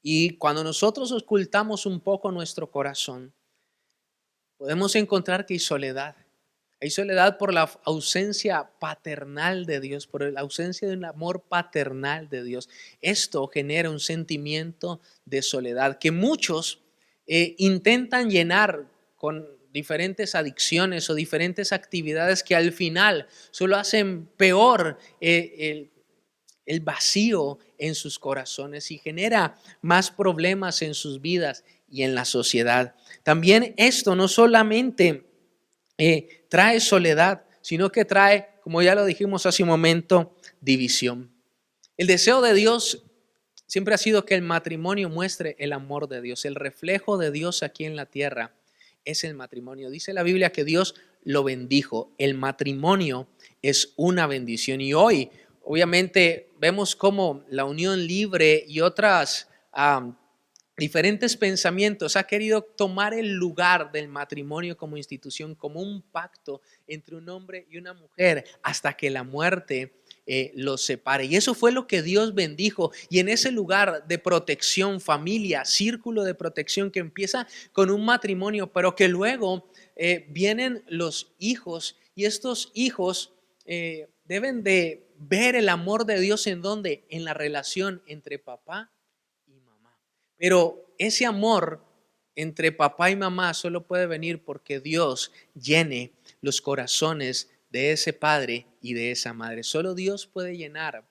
Y cuando nosotros ocultamos un poco nuestro corazón, podemos encontrar que hay soledad. Hay soledad por la ausencia paternal de Dios, por la ausencia de un amor paternal de Dios. Esto genera un sentimiento de soledad que muchos intentan llenar con diferentes adicciones o diferentes actividades que al final solo hacen peor el vacío en sus corazones y genera más problemas en sus vidas y en la sociedad. También esto no solamente trae soledad, sino que trae, como ya lo dijimos hace un momento, división. El deseo de Dios siempre ha sido que el matrimonio muestre el amor de Dios. El reflejo de Dios aquí en la tierra es el matrimonio. Dice la Biblia que Dios lo bendijo. El matrimonio es una bendición. Y hoy, obviamente, vemos cómo la unión libre y otras diferentes pensamientos ha querido tomar el lugar del matrimonio como institución, como un pacto entre un hombre y una mujer hasta que la muerte los separe. Y eso fue lo que Dios bendijo. Y en ese lugar de protección, familia, círculo de protección que empieza con un matrimonio, pero que luego vienen los hijos y estos hijos deben de ver el amor de Dios en donde, en la relación entre papá y mamá. Pero ese amor entre papá y mamá solo puede venir porque Dios llene los corazones de ese padre y de esa madre. Solo Dios puede llenar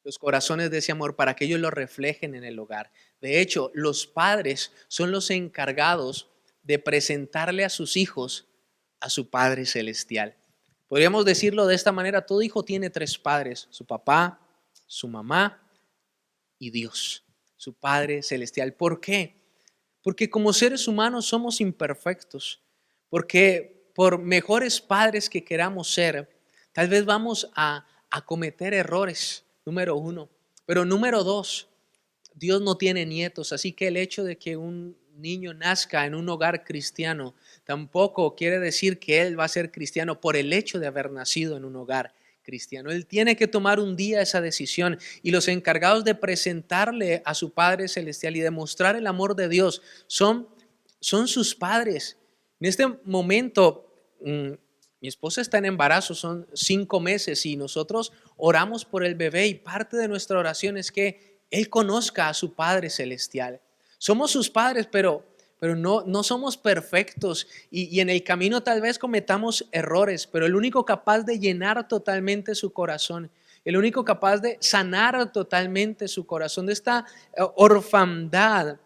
los corazones de ese amor para que ellos lo reflejen en el hogar. De hecho, los padres son los encargados de presentarle a sus hijos a su Padre Celestial. Podríamos decirlo de esta manera: todo hijo tiene tres padres: su papá, su mamá y Dios, su Padre Celestial. ¿Por qué? Porque como seres humanos somos imperfectos, porque por mejores padres que queramos ser, tal vez vamos a cometer errores, número uno. Pero número dos, Dios no tiene nietos, así que el hecho de que un niño nazca en un hogar cristiano tampoco quiere decir que él va a ser cristiano por el hecho de haber nacido en un hogar cristiano. Él tiene que tomar un día esa decisión, y los encargados de presentarle a su Padre Celestial y demostrar el amor de Dios son sus padres. En este momento, mi esposa está en embarazo, son 5 meses, y nosotros oramos por el bebé, y parte de nuestra oración es que él conozca a su Padre Celestial. Somos sus padres, pero pero no somos perfectos y en el camino tal vez cometamos errores, pero el único capaz de llenar totalmente su corazón, el único capaz de sanar totalmente su corazón de esta orfandad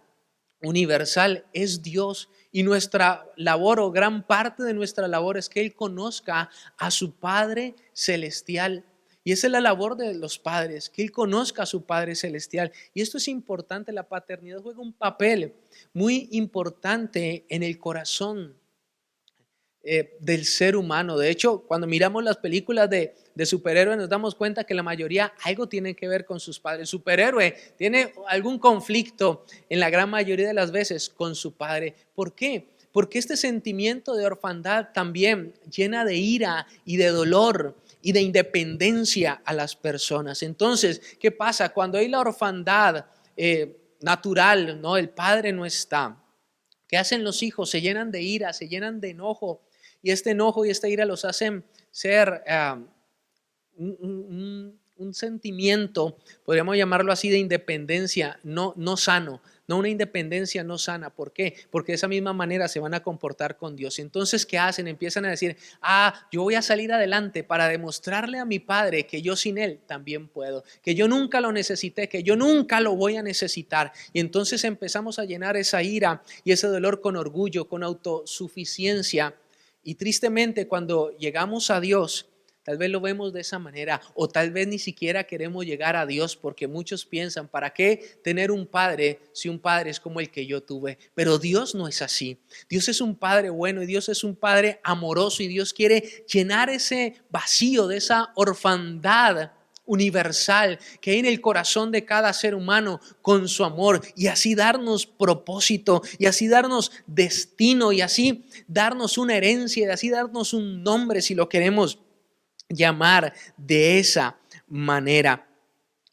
universal es Dios. Y nuestra labor, o gran parte de nuestra labor, es que Él conozca a su Padre Celestial. Y esa es la labor de los padres, que Él conozca a su Padre Celestial. Y esto es importante, la paternidad juega un papel muy importante en el corazón del ser humano. De hecho, cuando miramos las películas de superhéroes nos damos cuenta que la mayoría algo tiene que ver con sus padres. El superhéroe tiene algún conflicto en la gran mayoría de las veces con su padre. ¿Por qué? Porque este sentimiento de orfandad también llena de ira y de dolor y de independencia a las personas. Entonces, ¿qué pasa? Cuando hay la orfandad natural, ¿no? El padre no está. ¿Qué hacen los hijos? Se llenan de ira, se llenan de enojo, y este enojo y esta ira los hacen ser un sentimiento, podríamos llamarlo así, de independencia no sano, no una independencia no sana. ¿Por qué? Porque de esa misma manera se van a comportar con Dios. Entonces, ¿qué hacen? Empiezan a decir, yo voy a salir adelante para demostrarle a mi padre que yo sin él también puedo, que yo nunca lo necesité, que yo nunca lo voy a necesitar. Y entonces empezamos a llenar esa ira y ese dolor con orgullo, con autosuficiencia. Y tristemente, cuando llegamos a Dios, tal vez lo vemos de esa manera, o tal vez ni siquiera queremos llegar a Dios, porque muchos piensan, ¿para qué tener un padre si un padre es como el que yo tuve? Pero Dios no es así. Dios es un padre bueno y Dios es un padre amoroso, y Dios quiere llenar ese vacío de esa orfandad universal que hay en el corazón de cada ser humano con su amor, y así darnos propósito, y así darnos destino, y así darnos una herencia, y así darnos un nombre, si lo queremos llamar de esa manera.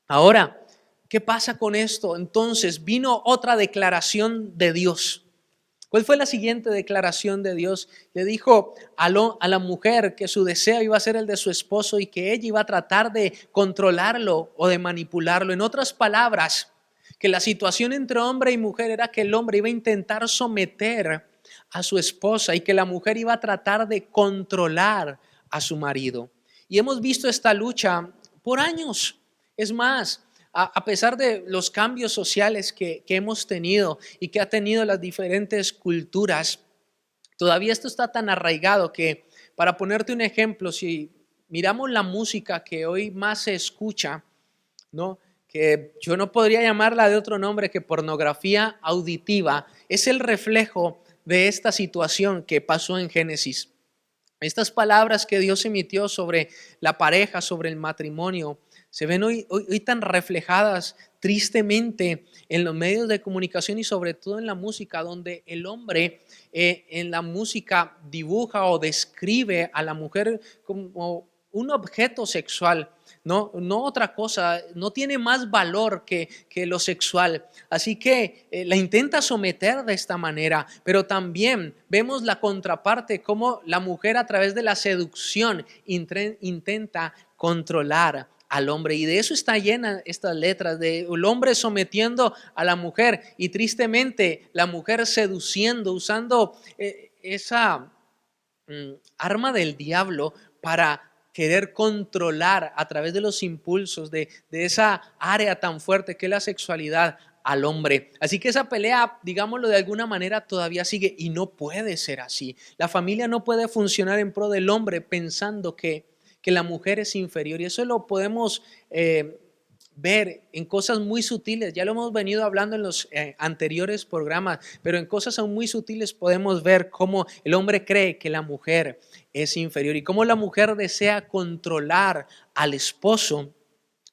Ahora, ¿qué pasa con esto? Entonces vino otra declaración de Dios. ¿Cuál fue la siguiente declaración de Dios? Le dijo a la mujer que su deseo iba a ser el de su esposo y que ella iba a tratar de controlarlo o de manipularlo. En otras palabras, que la situación entre hombre y mujer era que el hombre iba a intentar someter a su esposa y que la mujer iba a tratar de controlar a su marido. Y hemos visto esta lucha por años. Es más, a pesar de los cambios sociales que hemos tenido y que ha tenido las diferentes culturas, todavía esto está tan arraigado que, para ponerte un ejemplo, si miramos la música que hoy más se escucha, ¿no?, que yo no podría llamarla de otro nombre que pornografía auditiva, es el reflejo de esta situación que pasó en Génesis. Estas palabras que Dios emitió sobre la pareja, sobre el matrimonio, se ven hoy tan reflejadas tristemente en los medios de comunicación y sobre todo en la música, donde el hombre en la música dibuja o describe a la mujer como un objeto sexual, no otra cosa, no tiene más valor que lo sexual. Así que la intenta someter de esta manera, pero también vemos la contraparte, como la mujer a través de la seducción intenta controlar al hombre, y de eso está llena estas letras, de el hombre sometiendo a la mujer y tristemente la mujer seduciendo, usando esa arma del diablo para querer controlar a través de los impulsos de esa área tan fuerte que es la sexualidad al hombre. Así que esa pelea, digámoslo de alguna manera, todavía sigue, y no puede ser así. La familia no puede funcionar en pro del hombre pensando que la mujer es inferior, y eso lo podemos ver en cosas muy sutiles. Ya lo hemos venido hablando en los anteriores programas, pero en cosas aún muy sutiles podemos ver cómo el hombre cree que la mujer es inferior y cómo la mujer desea controlar al esposo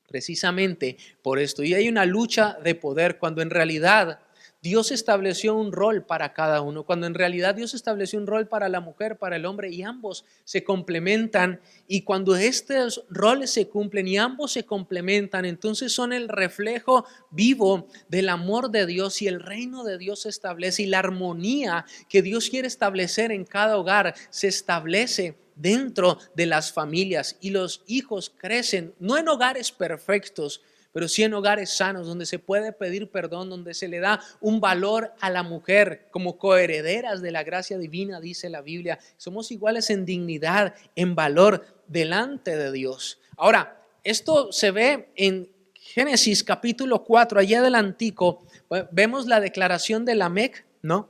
precisamente por esto. Y hay una lucha de poder cuando en realidad Dios estableció un rol para cada uno, cuando en realidad Dios estableció un rol para la mujer, para el hombre, y ambos se complementan. Y cuando estos roles se cumplen y ambos se complementan, entonces son el reflejo vivo del amor de Dios, y el reino de Dios se establece, y la armonía que Dios quiere establecer en cada hogar se establece dentro de las familias, y los hijos crecen no en hogares perfectos, pero sí en hogares sanos, donde se puede pedir perdón, donde se le da un valor a la mujer como coherederas de la gracia divina, dice la Biblia. Somos iguales en dignidad, en valor delante de Dios. Ahora, esto se ve en Génesis capítulo 4, allá adelantico, vemos la declaración de Lamec, ¿no?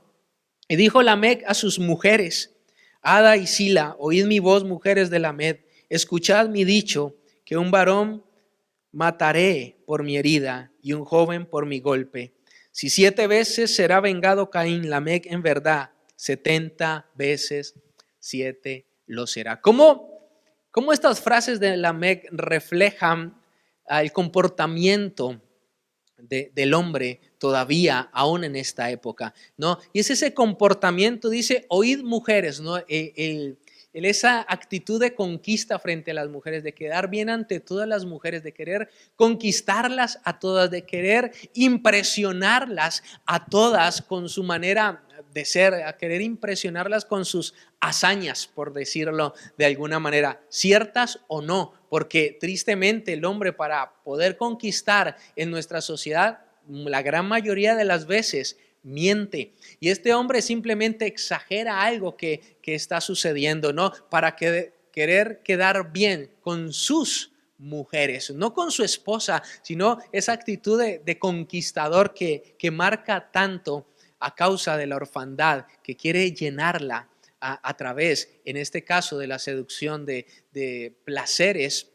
Y dijo Lamec a sus mujeres, Ada y Sila, oíd mi voz, mujeres de Lamec, escuchad mi dicho, que un varón mataré por mi herida y un joven por mi golpe. Si 7 veces será vengado Caín, Lamec en verdad, 70 veces 7 lo será. ¿Cómo estas frases de Lamec reflejan el comportamiento del hombre todavía, aún en esta época, ¿no? Y es ese comportamiento, dice, oíd mujeres, ¿no? Esa actitud de conquista frente a las mujeres, de quedar bien ante todas las mujeres, de querer conquistarlas a todas, de querer impresionarlas a todas con su manera de ser, a querer impresionarlas con sus hazañas, por decirlo de alguna manera, ciertas o no, porque tristemente el hombre, para poder conquistar en nuestra sociedad, la gran mayoría de las veces miente, y este hombre simplemente exagera algo que está sucediendo, ¿no? Para querer quedar bien con sus mujeres, no con su esposa, sino esa actitud de conquistador que marca tanto a causa de la orfandad, que quiere llenarla a través, en este caso, de la seducción de placeres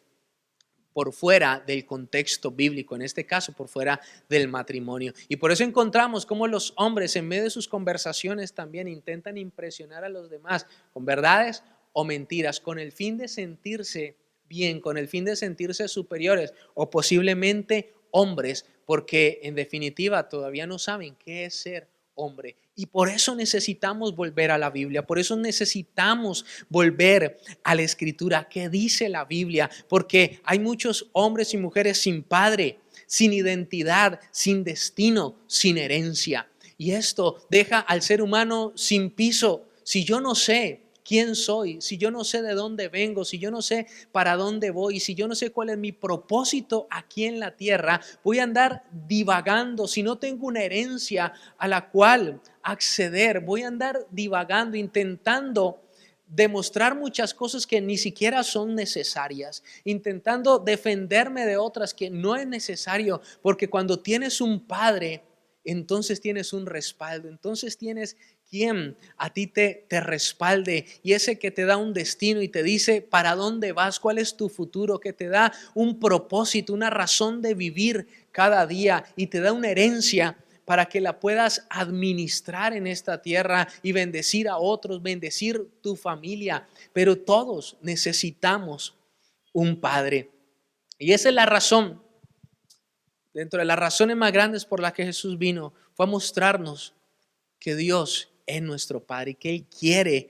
por fuera del contexto bíblico, en este caso por fuera del matrimonio. Y por eso encontramos cómo los hombres en medio de sus conversaciones también intentan impresionar a los demás con verdades o mentiras, con el fin de sentirse bien, con el fin de sentirse superiores o posiblemente hombres, porque en definitiva todavía no saben qué es ser hombre. Y por eso necesitamos volver a la Biblia, por eso necesitamos volver a la Escritura. ¿Qué dice la Biblia? Porque hay muchos hombres y mujeres sin padre, sin identidad, sin destino, sin herencia. Y esto deja al ser humano sin piso. Si yo no sé quién soy, si yo no sé de dónde vengo, si yo no sé para dónde voy, si yo no sé cuál es mi propósito aquí en la tierra, voy a andar divagando. Si no tengo una herencia a la cual acceder, voy a andar divagando, intentando demostrar muchas cosas que ni siquiera son necesarias, intentando defenderme de otras que no es necesario, porque cuando tienes un padre, entonces tienes un respaldo, entonces tienes quien a ti te respalde, y ese que te da un destino y te dice para dónde vas, cuál es tu futuro, que te da un propósito, una razón de vivir cada día, y te da una herencia para que la puedas administrar en esta tierra y bendecir a otros, bendecir tu familia. Pero todos necesitamos un padre, y esa es la razón. Dentro de las razones más grandes por las que Jesús vino, fue a mostrarnos que Dios es nuestro Padre y que Él quiere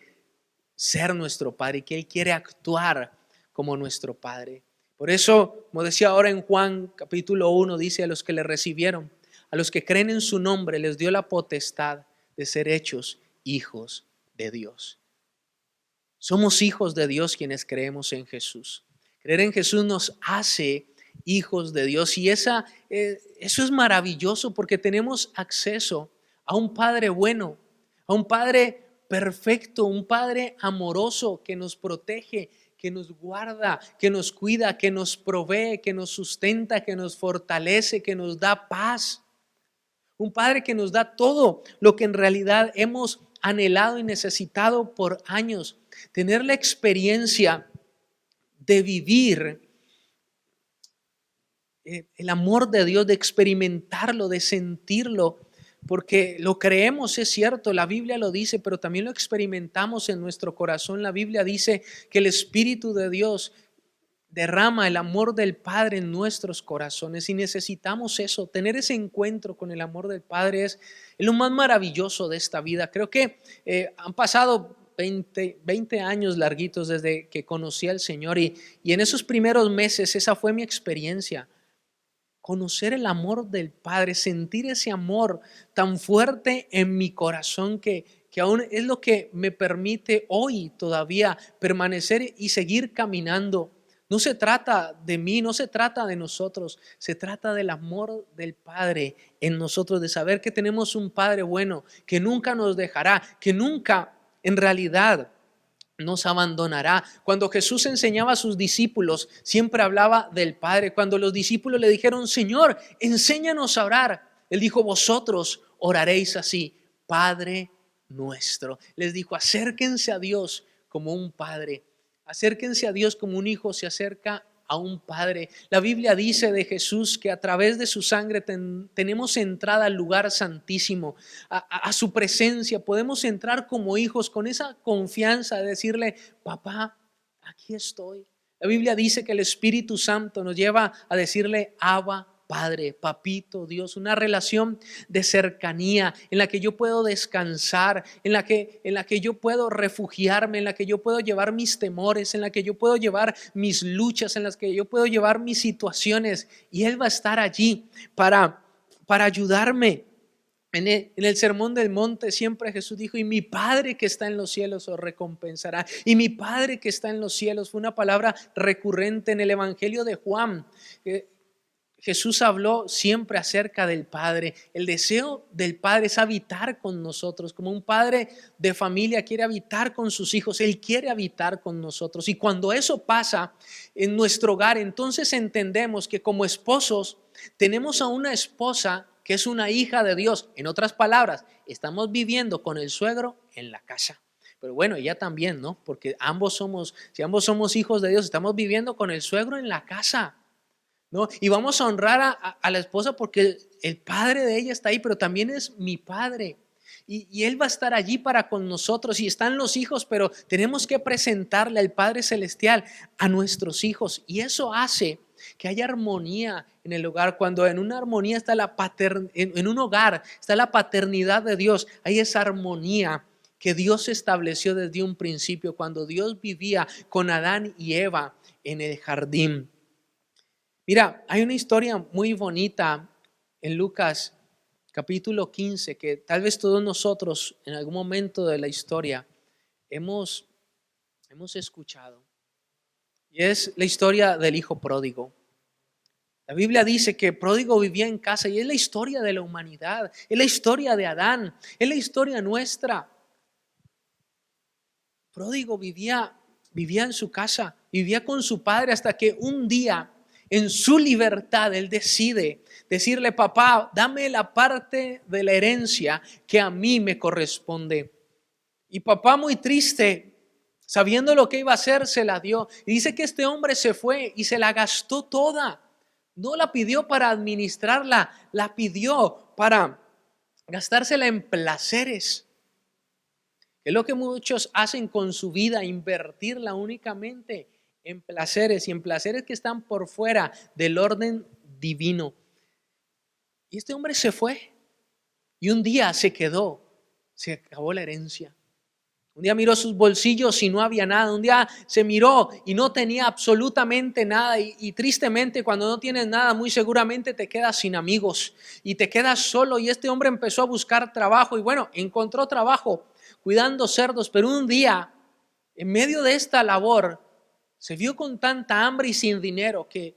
ser nuestro Padre y que Él quiere actuar como nuestro Padre. Por eso, como decía ahora en Juan capítulo 1, dice: a los que le recibieron, a los que creen en su nombre, les dio la potestad de ser hechos hijos de Dios. Somos hijos de Dios quienes creemos en Jesús. Creer en Jesús nos hace hijos de Dios, y eso es maravilloso, porque tenemos acceso a un Padre bueno, a un Padre perfecto, un Padre amoroso que nos protege, que nos guarda, que nos cuida, que nos provee, que nos sustenta, que nos fortalece, que nos da paz. Un Padre que nos da todo lo que en realidad hemos anhelado y necesitado por años. Tener la experiencia de vivir el amor de Dios, de experimentarlo, de sentirlo, porque lo creemos, es cierto, la Biblia lo dice, pero también lo experimentamos en nuestro corazón. La Biblia dice que el Espíritu de Dios derrama el amor del Padre en nuestros corazones, y necesitamos eso. Tener ese encuentro con el amor del Padre es lo más maravilloso de esta vida. Creo que han pasado 20 años larguitos desde que conocí al Señor, y en esos primeros meses esa fue mi experiencia. Conocer el amor del Padre, sentir ese amor tan fuerte en mi corazón que aún es lo que me permite hoy todavía permanecer y seguir caminando No se trata de mí, no se trata de nosotros, se trata del amor del Padre en nosotros, de saber que tenemos un Padre bueno, que nunca nos dejará, que nunca en realidad nos abandonará. Cuando Jesús enseñaba a sus discípulos, siempre hablaba del Padre. Cuando los discípulos le dijeron, Señor, enséñanos a orar, Él dijo, vosotros oraréis así, Padre nuestro. Les dijo, acérquense a Dios como un Padre. Acérquense a Dios como un hijo se acerca a un padre. La Biblia dice de Jesús que a través de su sangre tenemos entrada al lugar santísimo, a su presencia. Podemos entrar como hijos con esa confianza de decirle, papá, aquí estoy. La Biblia dice que el Espíritu Santo nos lleva a decirle, Abba, Padre, papito, Dios, una relación de cercanía en la que yo puedo descansar, en la que yo puedo refugiarme, en la que yo puedo llevar mis temores, en la que yo puedo llevar mis luchas, en las que yo puedo llevar mis situaciones, y Él va a estar allí para ayudarme. En el Sermón del Monte siempre Jesús dijo, y mi Padre que está en los cielos os recompensará. Y mi Padre que está en los cielos fue una palabra recurrente en el Evangelio de Juan. Jesús habló siempre acerca del Padre. El deseo del Padre es habitar con nosotros. Como un padre de familia quiere habitar con sus hijos, Él quiere habitar con nosotros. Y cuando eso pasa en nuestro hogar, entonces entendemos que como esposos tenemos a una esposa que es una hija de Dios. En otras palabras, estamos viviendo con el suegro en la casa. Pero bueno, ella también, ¿no? Porque si ambos somos hijos de Dios, estamos viviendo con el suegro en la casa, ¿no? Y vamos a honrar a la esposa porque el padre de ella está ahí, pero también es mi padre. Y Él va a estar allí para con nosotros. Y están los hijos, pero tenemos que presentarle al Padre Celestial a nuestros hijos. Y eso hace que haya armonía en el hogar. Cuando en una armonía está en un hogar está la paternidad de Dios, hay esa armonía que Dios estableció desde un principio, cuando Dios vivía con Adán y Eva en el jardín. Mira, hay una historia muy bonita en Lucas capítulo 15 que tal vez todos nosotros en algún momento de la historia hemos escuchado. Y es la historia del hijo pródigo. La Biblia dice que pródigo vivía en casa y es la historia de la humanidad, es la historia de Adán, es la historia nuestra. Pródigo vivía en su casa, vivía con su padre hasta que un día, en su libertad, él decide decirle, papá, dame la parte de la herencia que a mí me corresponde. Y papá, muy triste, sabiendo lo que iba a hacer, se la dio. Y dice que este hombre se fue y se la gastó toda. No la pidió para administrarla, la pidió para gastársela en placeres. Es lo que muchos hacen con su vida, invertirla únicamente en placeres y en placeres que están por fuera del orden divino. Y este hombre se fue y un día se acabó la herencia. Un día miró sus bolsillos y no había nada. Un día se miró y no tenía absolutamente nada. Y tristemente, cuando no tienes nada, muy seguramente te quedas sin amigos y te quedas solo. Y este hombre empezó a buscar trabajo y bueno, encontró trabajo cuidando cerdos. Pero un día, en medio de esta labor, se vio con tanta hambre y sin dinero que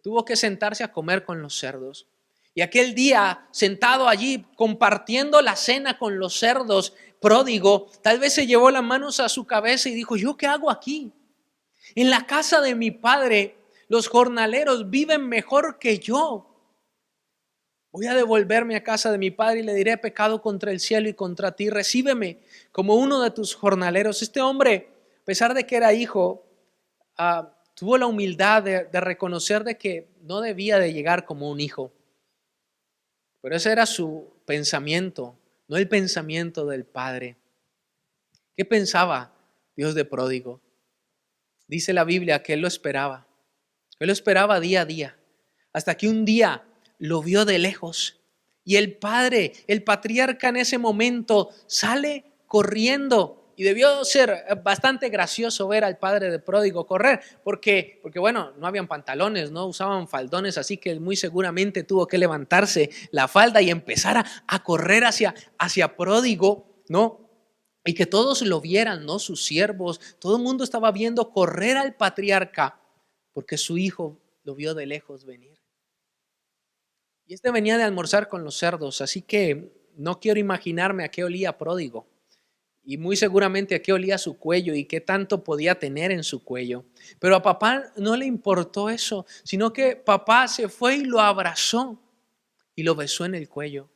tuvo que sentarse a comer con los cerdos. Y aquel día, sentado allí compartiendo la cena con los cerdos, pródigo, tal vez se llevó las manos a su cabeza y dijo, ¿yo qué hago aquí? En la casa de mi padre, los jornaleros viven mejor que yo. Voy a devolverme a casa de mi padre y le diré, pecado contra el cielo y contra ti, recíbeme como uno de tus jornaleros. Este hombre, a pesar de que era hijo, tuvo la humildad de reconocer de que no debía de llegar como un hijo. Pero ese era su pensamiento, no el pensamiento del Padre. ¿Qué pensaba Dios de pródigo? Dice la Biblia que Él lo esperaba. Él lo esperaba día a día, hasta que un día lo vio de lejos. Y el padre, el patriarca en ese momento sale corriendo. Y debió ser bastante gracioso ver al padre de pródigo correr, porque bueno, no habían pantalones, no usaban faldones, así que muy seguramente tuvo que levantarse la falda y empezar a correr hacia pródigo, ¿no? Y que todos lo vieran, ¿no? Sus siervos, todo el mundo estaba viendo correr al patriarca porque su hijo lo vio de lejos venir. Y este venía de almorzar con los cerdos, así que no quiero imaginarme a qué olía pródigo. Y muy seguramente a qué olía su cuello y qué tanto podía tener en su cuello. Pero a papá no le importó eso, sino que papá se fue y lo abrazó y lo besó en el cuello.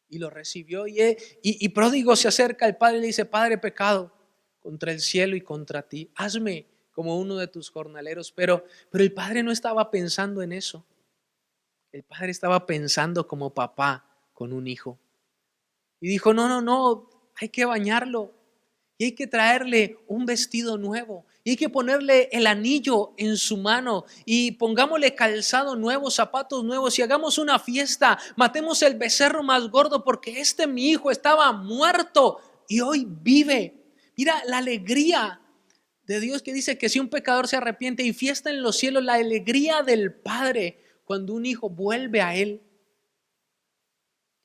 Y lo recibió. Y pródigo se acerca al padre y le dice: Padre, pecado contra el cielo y contra ti. Hazme como uno de tus jornaleros. Pero el padre no estaba pensando en eso. El padre estaba pensando como papá con un hijo. Y dijo: no, hay que bañarlo. Y hay que traerle un vestido nuevo. Y hay que ponerle el anillo en su mano. Y pongámosle calzado nuevo, zapatos nuevos. Y hagamos una fiesta. Matemos el becerro más gordo, porque mi hijo estaba muerto y hoy vive. Mira la alegría de Dios, que dice que si un pecador se arrepiente, y fiesta en los cielos, la alegría del Padre cuando un hijo vuelve a Él.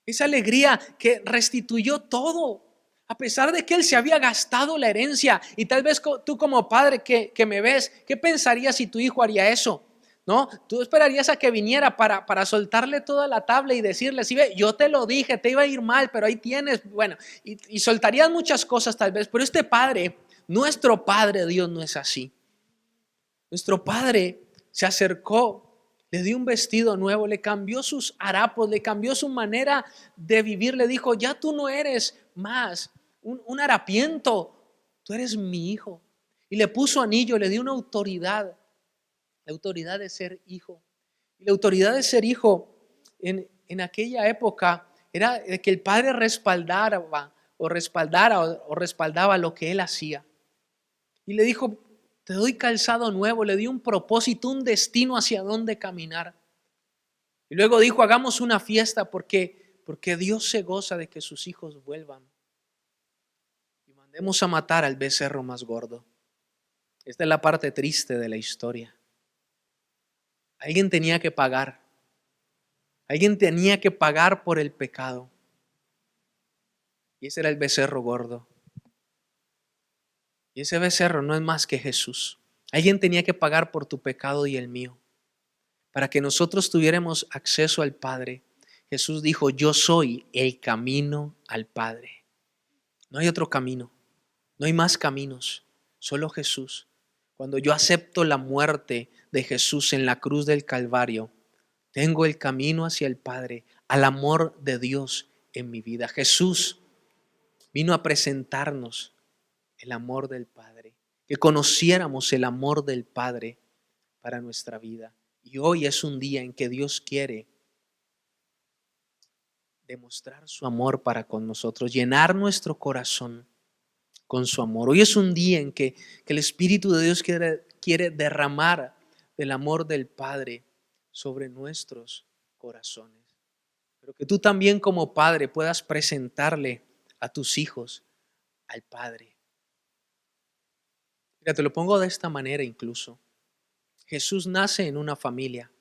Esa alegría que restituyó todo, a pesar de que él se había gastado la herencia. Y tal vez tú, como padre que me ves, ¿qué pensarías si tu hijo haría eso? ¿No? Tú esperarías a que viniera para soltarle toda la tabla y decirle: sí, ve, yo te lo dije, te iba a ir mal, pero ahí tienes. Bueno, y soltarías muchas cosas tal vez, pero este padre, nuestro Padre Dios, no es así. Nuestro Padre se acercó, le dio un vestido nuevo, le cambió sus harapos, le cambió su manera de vivir. Le dijo: ya tú no eres más un harapiento, tú eres mi hijo. Y le puso anillo, le dio una autoridad, la autoridad de ser hijo. Y la autoridad de ser hijo en aquella época era de que el padre respaldaba lo que él hacía. Y le dijo: te doy calzado nuevo. Le dio un propósito, un destino hacia dónde caminar. Y luego dijo: hagamos una fiesta porque Dios se goza de que sus hijos vuelvan. Y mandemos a matar al becerro más gordo. Esta es la parte triste de la historia. Alguien tenía que pagar. Alguien tenía que pagar por el pecado. Y ese era el becerro gordo. Y ese becerro no es más que Jesús. Alguien tenía que pagar por tu pecado y el mío, para que nosotros tuviéramos acceso al Padre. Jesús dijo: yo soy el camino al Padre. No hay otro camino, no hay más caminos, solo Jesús. Cuando yo acepto la muerte de Jesús en la cruz del Calvario, tengo el camino hacia el Padre, al amor de Dios en mi vida. Jesús vino a presentarnos el amor del Padre, que conociéramos el amor del Padre para nuestra vida. Y hoy es un día en que Dios quiere demostrar su amor para con nosotros, llenar nuestro corazón con su amor. Hoy es un día en que el Espíritu de Dios quiere derramar el amor del Padre sobre nuestros corazones. Pero que tú también, como padre, puedas presentarle a tus hijos al Padre. Mira, te lo pongo de esta manera incluso. Jesús nace en una familia.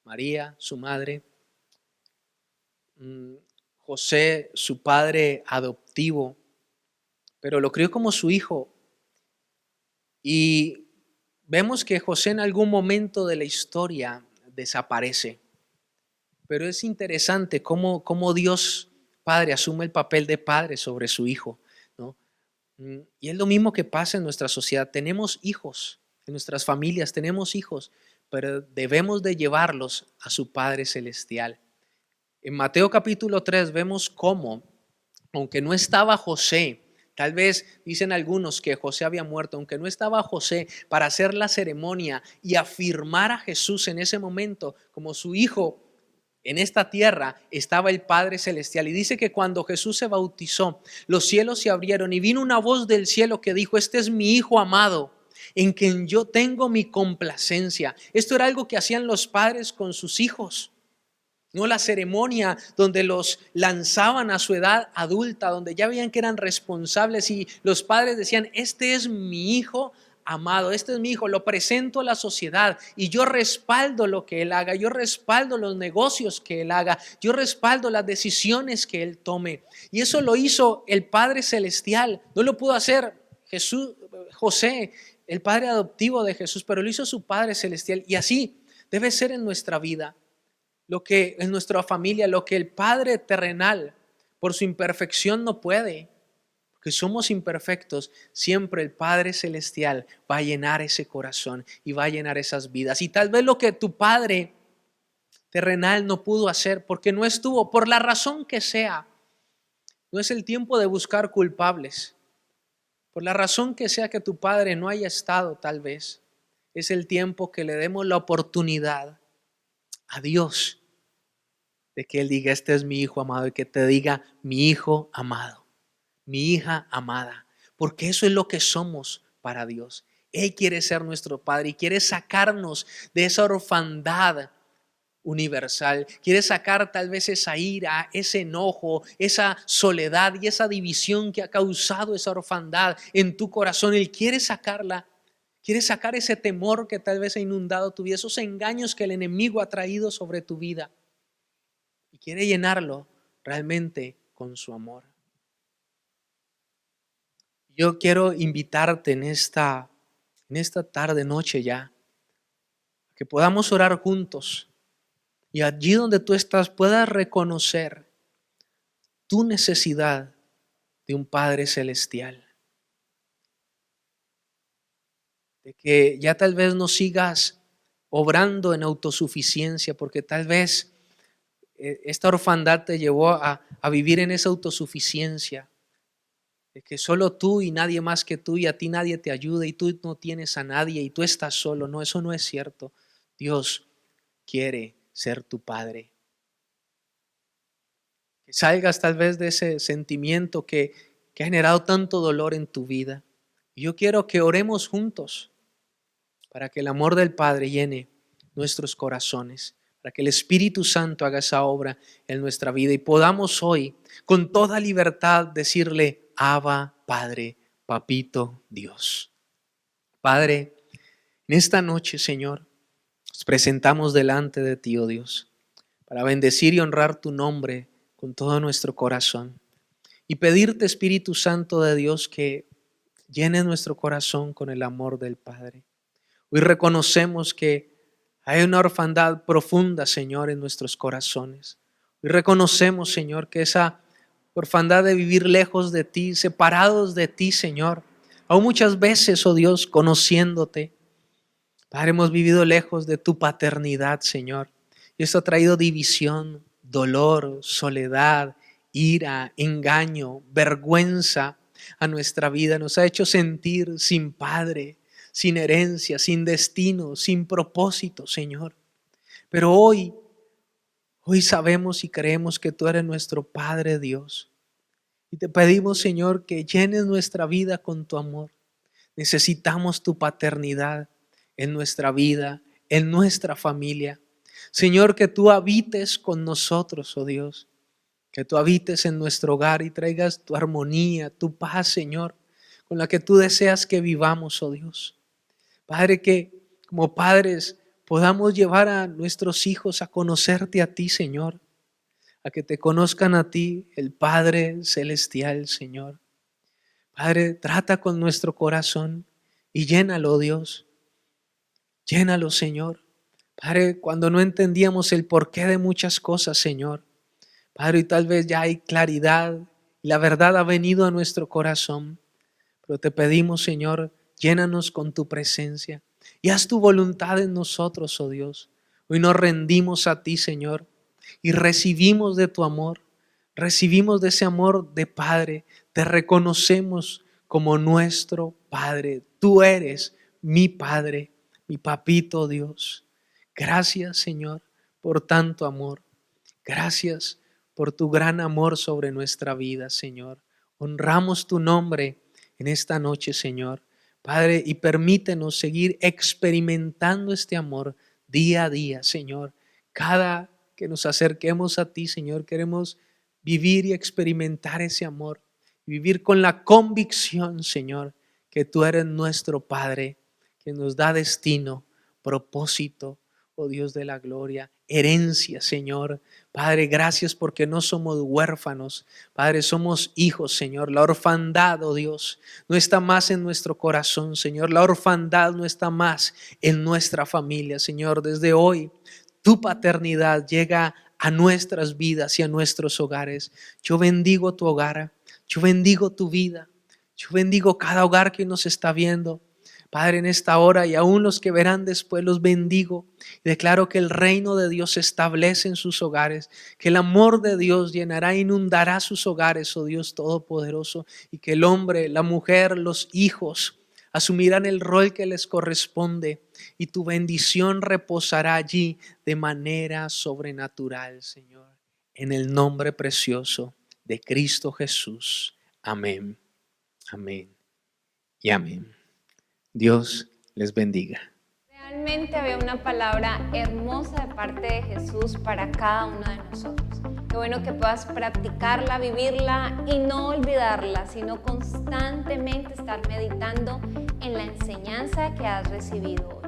María, su madre, José, su padre adoptivo, pero lo crió como su hijo. Y vemos que José en algún momento de la historia desaparece. Pero es interesante cómo Dios Padre asume el papel de padre sobre su hijo, ¿no? Y es lo mismo que pasa en nuestra sociedad. Tenemos hijos, en nuestras familias tenemos hijos, pero debemos de llevarlos a su Padre Celestial. En Mateo capítulo 3 vemos cómo, aunque no estaba José, tal vez dicen algunos que José había muerto, aunque no estaba José para hacer la ceremonia y afirmar a Jesús en ese momento como su hijo en esta tierra, estaba el Padre Celestial. Y dice que cuando Jesús se bautizó, los cielos se abrieron y vino una voz del cielo que dijo: este es mi Hijo amado, en quien yo tengo mi complacencia. Esto era algo que hacían los padres con sus hijos. No la ceremonia donde los lanzaban a su edad adulta, donde ya veían que eran responsables y los padres decían: este es mi hijo amado, este es mi hijo, lo presento a la sociedad y yo respaldo lo que él haga, yo respaldo los negocios que él haga, yo respaldo las decisiones que él tome. Y eso lo hizo el Padre Celestial, no lo pudo hacer José el Padre adoptivo de Jesús, pero lo hizo su Padre celestial. Y así debe ser en nuestra vida, lo que en nuestra familia, lo que el Padre terrenal por su imperfección no puede, porque somos imperfectos. Siempre el Padre celestial va a llenar ese corazón y va a llenar esas vidas. Y tal vez lo que tu Padre terrenal no pudo hacer porque no estuvo, por la razón que sea, no es el tiempo de buscar culpables. Por la razón que sea que tu Padre no haya estado, tal vez es el tiempo que le demos la oportunidad a Dios de que Él diga: este es mi hijo amado, y que te diga: mi hijo amado, mi hija amada, porque eso es lo que somos para Dios. Él quiere ser nuestro Padre y quiere sacarnos de esa orfandad universal. Quiere sacar tal vez esa ira, ese enojo, esa soledad y esa división que ha causado esa orfandad en tu corazón. Él quiere sacarla. Quiere sacar ese temor que tal vez ha inundado tu vida, esos engaños que el enemigo ha traído sobre tu vida. Y quiere llenarlo realmente con su amor. Yo quiero invitarte en esta tarde, noche ya, que podamos orar juntos. Y allí donde tú estás puedas reconocer tu necesidad de un Padre celestial. De que ya tal vez no sigas obrando en autosuficiencia, porque tal vez esta orfandad te llevó a vivir en esa autosuficiencia. De que solo tú y nadie más que tú, y a ti nadie te ayuda, y tú no tienes a nadie y tú estás solo. No, eso no es cierto. Dios quiere ser tu Padre. Que salgas tal vez de ese sentimiento que ha generado tanto dolor en tu vida. Y yo quiero que oremos juntos para que el amor del Padre llene nuestros corazones, para que el Espíritu Santo haga esa obra en nuestra vida y podamos hoy con toda libertad decirle: Abba, Padre, Papito Dios. Padre, en esta noche, Señor, nos presentamos delante de ti, oh Dios, para bendecir y honrar tu nombre con todo nuestro corazón y pedirte, Espíritu Santo de Dios, que llene nuestro corazón con el amor del Padre. Hoy reconocemos que hay una orfandad profunda, Señor, en nuestros corazones. Hoy reconocemos, Señor, que esa orfandad de vivir lejos de ti, separados de ti, Señor, aún muchas veces, oh Dios, conociéndote, Padre, hemos vivido lejos de tu paternidad, Señor. Y esto ha traído división, dolor, soledad, ira, engaño, vergüenza a nuestra vida. Nos ha hecho sentir sin padre, sin herencia, sin destino, sin propósito, Señor. Pero hoy sabemos y creemos que tú eres nuestro Padre Dios. Y te pedimos, Señor, que llenes nuestra vida con tu amor. Necesitamos tu paternidad en nuestra vida, en nuestra familia. Señor, que tú habites con nosotros, oh Dios. Que tú habites en nuestro hogar y traigas tu armonía, tu paz, Señor, con la que tú deseas que vivamos, oh Dios. Padre, que como padres podamos llevar a nuestros hijos a conocerte a ti, Señor. A que te conozcan a ti, el Padre celestial, Señor. Padre, trata con nuestro corazón y llénalo, Dios. Llénalo, Señor. Padre, cuando no entendíamos el porqué de muchas cosas, Señor. Padre, y tal vez ya hay claridad y la verdad ha venido a nuestro corazón. Pero te pedimos, Señor, llénanos con tu presencia y haz tu voluntad en nosotros, oh Dios. Hoy nos rendimos a ti, Señor, y recibimos de tu amor. Recibimos de ese amor de Padre. Te reconocemos como nuestro Padre. Tú eres mi Padre, mi Papito Dios. Gracias, Señor, por tanto amor. Gracias por tu gran amor sobre nuestra vida, Señor. Honramos tu nombre en esta noche, Señor. Padre, y permítenos seguir experimentando este amor día a día, Señor. Cada que nos acerquemos a ti, Señor, queremos vivir y experimentar ese amor. Vivir con la convicción, Señor, que tú eres nuestro Padre, que nos da destino, propósito. oh Dios de la gloria, herencia, Señor. Padre, gracias porque no somos huérfanos. Padre, somos hijos, Señor. La orfandad, oh Dios, no está más en nuestro corazón, Señor. La orfandad no está más en nuestra familia, Señor. Desde hoy, tu paternidad llega a nuestras vidas y a nuestros hogares. Yo bendigo tu hogar, yo bendigo tu vida, yo bendigo cada hogar que nos está viendo. Padre, en esta hora y aún los que verán después, los bendigo. Declaro que el reino de Dios se establece en sus hogares, que el amor de Dios llenará e inundará sus hogares, oh Dios Todopoderoso, y que el hombre, la mujer, los hijos asumirán el rol que les corresponde y tu bendición reposará allí de manera sobrenatural, Señor. En el nombre precioso de Cristo Jesús. Amén, amén y amén. Dios les bendiga. Realmente había una palabra hermosa de parte de Jesús para cada uno de nosotros. Qué bueno que puedas practicarla, vivirla y no olvidarla, sino constantemente estar meditando en la enseñanza que has recibido hoy.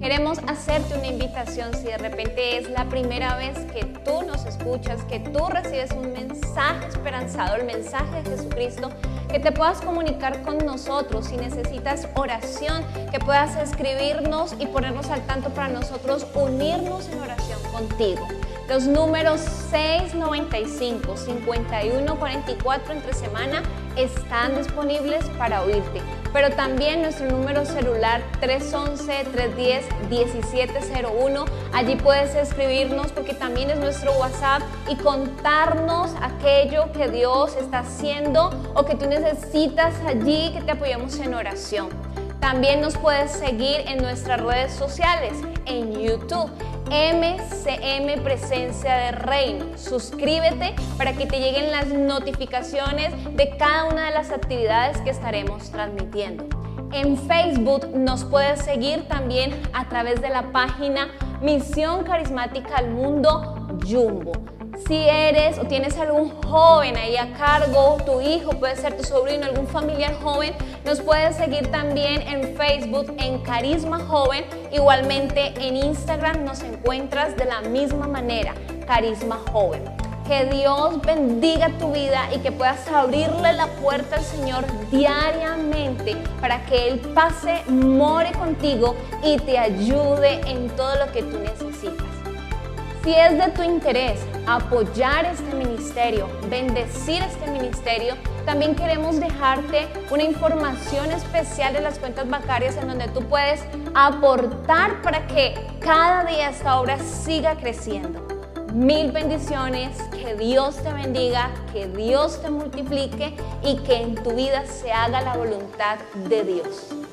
Queremos hacerte una invitación si de repente es la primera vez que tú nos escuchas, que tú recibes un mensaje esperanzador, el mensaje de Jesucristo, que te puedas comunicar con nosotros. Si necesitas oración, que puedas escribirnos y ponernos al tanto para nosotros unirnos en oración contigo. Los números 695-5144 entre semana están disponibles para oírte, pero también nuestro número celular 311-310-1701, allí puedes escribirnos porque también es nuestro WhatsApp y contarnos aquello que Dios está haciendo o que tú necesitas allí, que te apoyemos en oración. También nos puedes seguir en nuestras redes sociales, en YouTube, MCM Presencia de Reino. Suscríbete para que te lleguen las notificaciones de cada una de las actividades que estaremos transmitiendo. En Facebook nos puedes seguir también a través de la página Misión Carismática al Mundo Jumbo. Si eres o tienes algún joven ahí a cargo, tu hijo, puede ser tu sobrino, algún familiar joven, nos puedes seguir también en Facebook en Carisma Joven. Igualmente en Instagram nos encuentras de la misma manera, Carisma Joven. Que Dios bendiga tu vida y que puedas abrirle la puerta al Señor diariamente para que Él pase, more contigo y te ayude en todo lo que tú necesitas. Si es de tu interés apoyar este ministerio, bendecir este ministerio, también queremos dejarte una información especial de las cuentas bancarias en donde tú puedes aportar para que cada día esta obra siga creciendo. Mil bendiciones, que Dios te bendiga, que Dios te multiplique y que en tu vida se haga la voluntad de Dios.